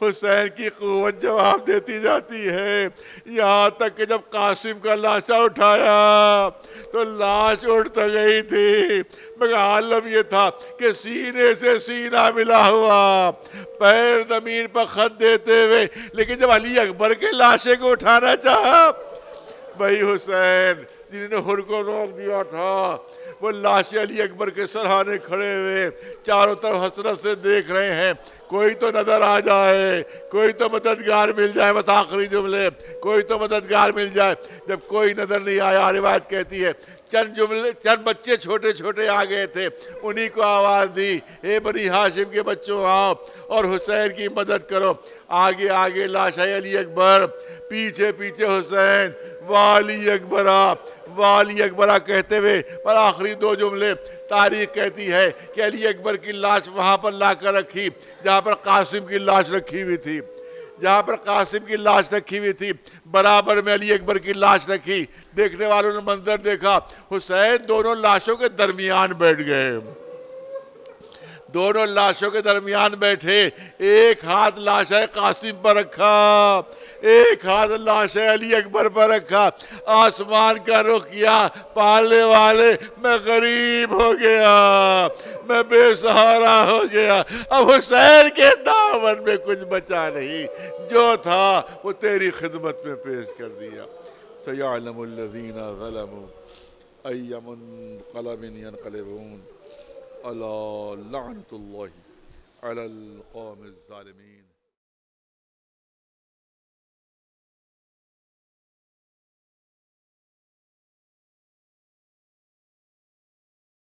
حسین کی قوت جواب دیتی جاتی ہے، یہاں تک کہ جب قاسم کا لاشا اٹھایا تو لاش اٹھ تو گئی تھی مگر عالم یہ تھا کہ سینے سے سینہ ملا ہوا، پیر زمین پر خط دیتے ہوئے، لیکن جب علی اکبر کے لاشے کو اٹھانا چاہا، وہی حسین جنہوں نے حر کو روک دیا تھا وہ لاش علی اکبر کے سرہانے کھڑے ہوئے چاروں طرف حسرت سے دیکھ رہے ہیں، کوئی تو نظر آ جائے، کوئی تو مددگار مل جائے، بس آخری جملے، کوئی تو مددگار مل جائے۔ جب کوئی نظر نہیں آیا، روایت کہتی ہے چند بچے چھوٹے چھوٹے آ گئے تھے، انہی کو آواز دی، اے بنی ہاشم کے بچوں آؤ اور حسین کی مدد کرو۔ آگے آگے لاش ہے علی اکبر، پیچھے پیچھے حسین، والی اکبرہ والی اکبرہ کہتے ہوئے، پر آخری دو جملے تاریخ کہتی ہے کہ علی اکبر کی لاش وہاں پر لا کر رکھی جہاں پر قاسم کی لاش رکھی ہوئی تھی، جہاں پر قاسم کی لاش رکھی ہوئی تھی برابر میں علی اکبر کی لاش رکھی۔ دیکھنے والوں نے منظر دیکھا، حسین دونوں لاشوں کے درمیان بیٹھ گئے، دونوں لاشوں کے درمیان بیٹھے، ایک ہاتھ لاش قاسم پر رکھا، ایک ہاتھ لاش علی اکبر پر رکھا، آسمان کا رخ کیا، پالنے والے میں غریب ہو گیا، میں بے سہارا ہو گیا، اب حسین کے دامن میں کچھ بچا نہیں، جو تھا وہ تیری خدمت میں پیش کر دیا۔ سَيَعْلَمُ الَّذِينَ ظَلَمُوا أَيَّ مُنقَلَبٍ يَنقَلِبُونَ أَلَا لَعْنَةُ اللَّهِ عَلَى الْقَوْمِ الظَّالِمِينَ۔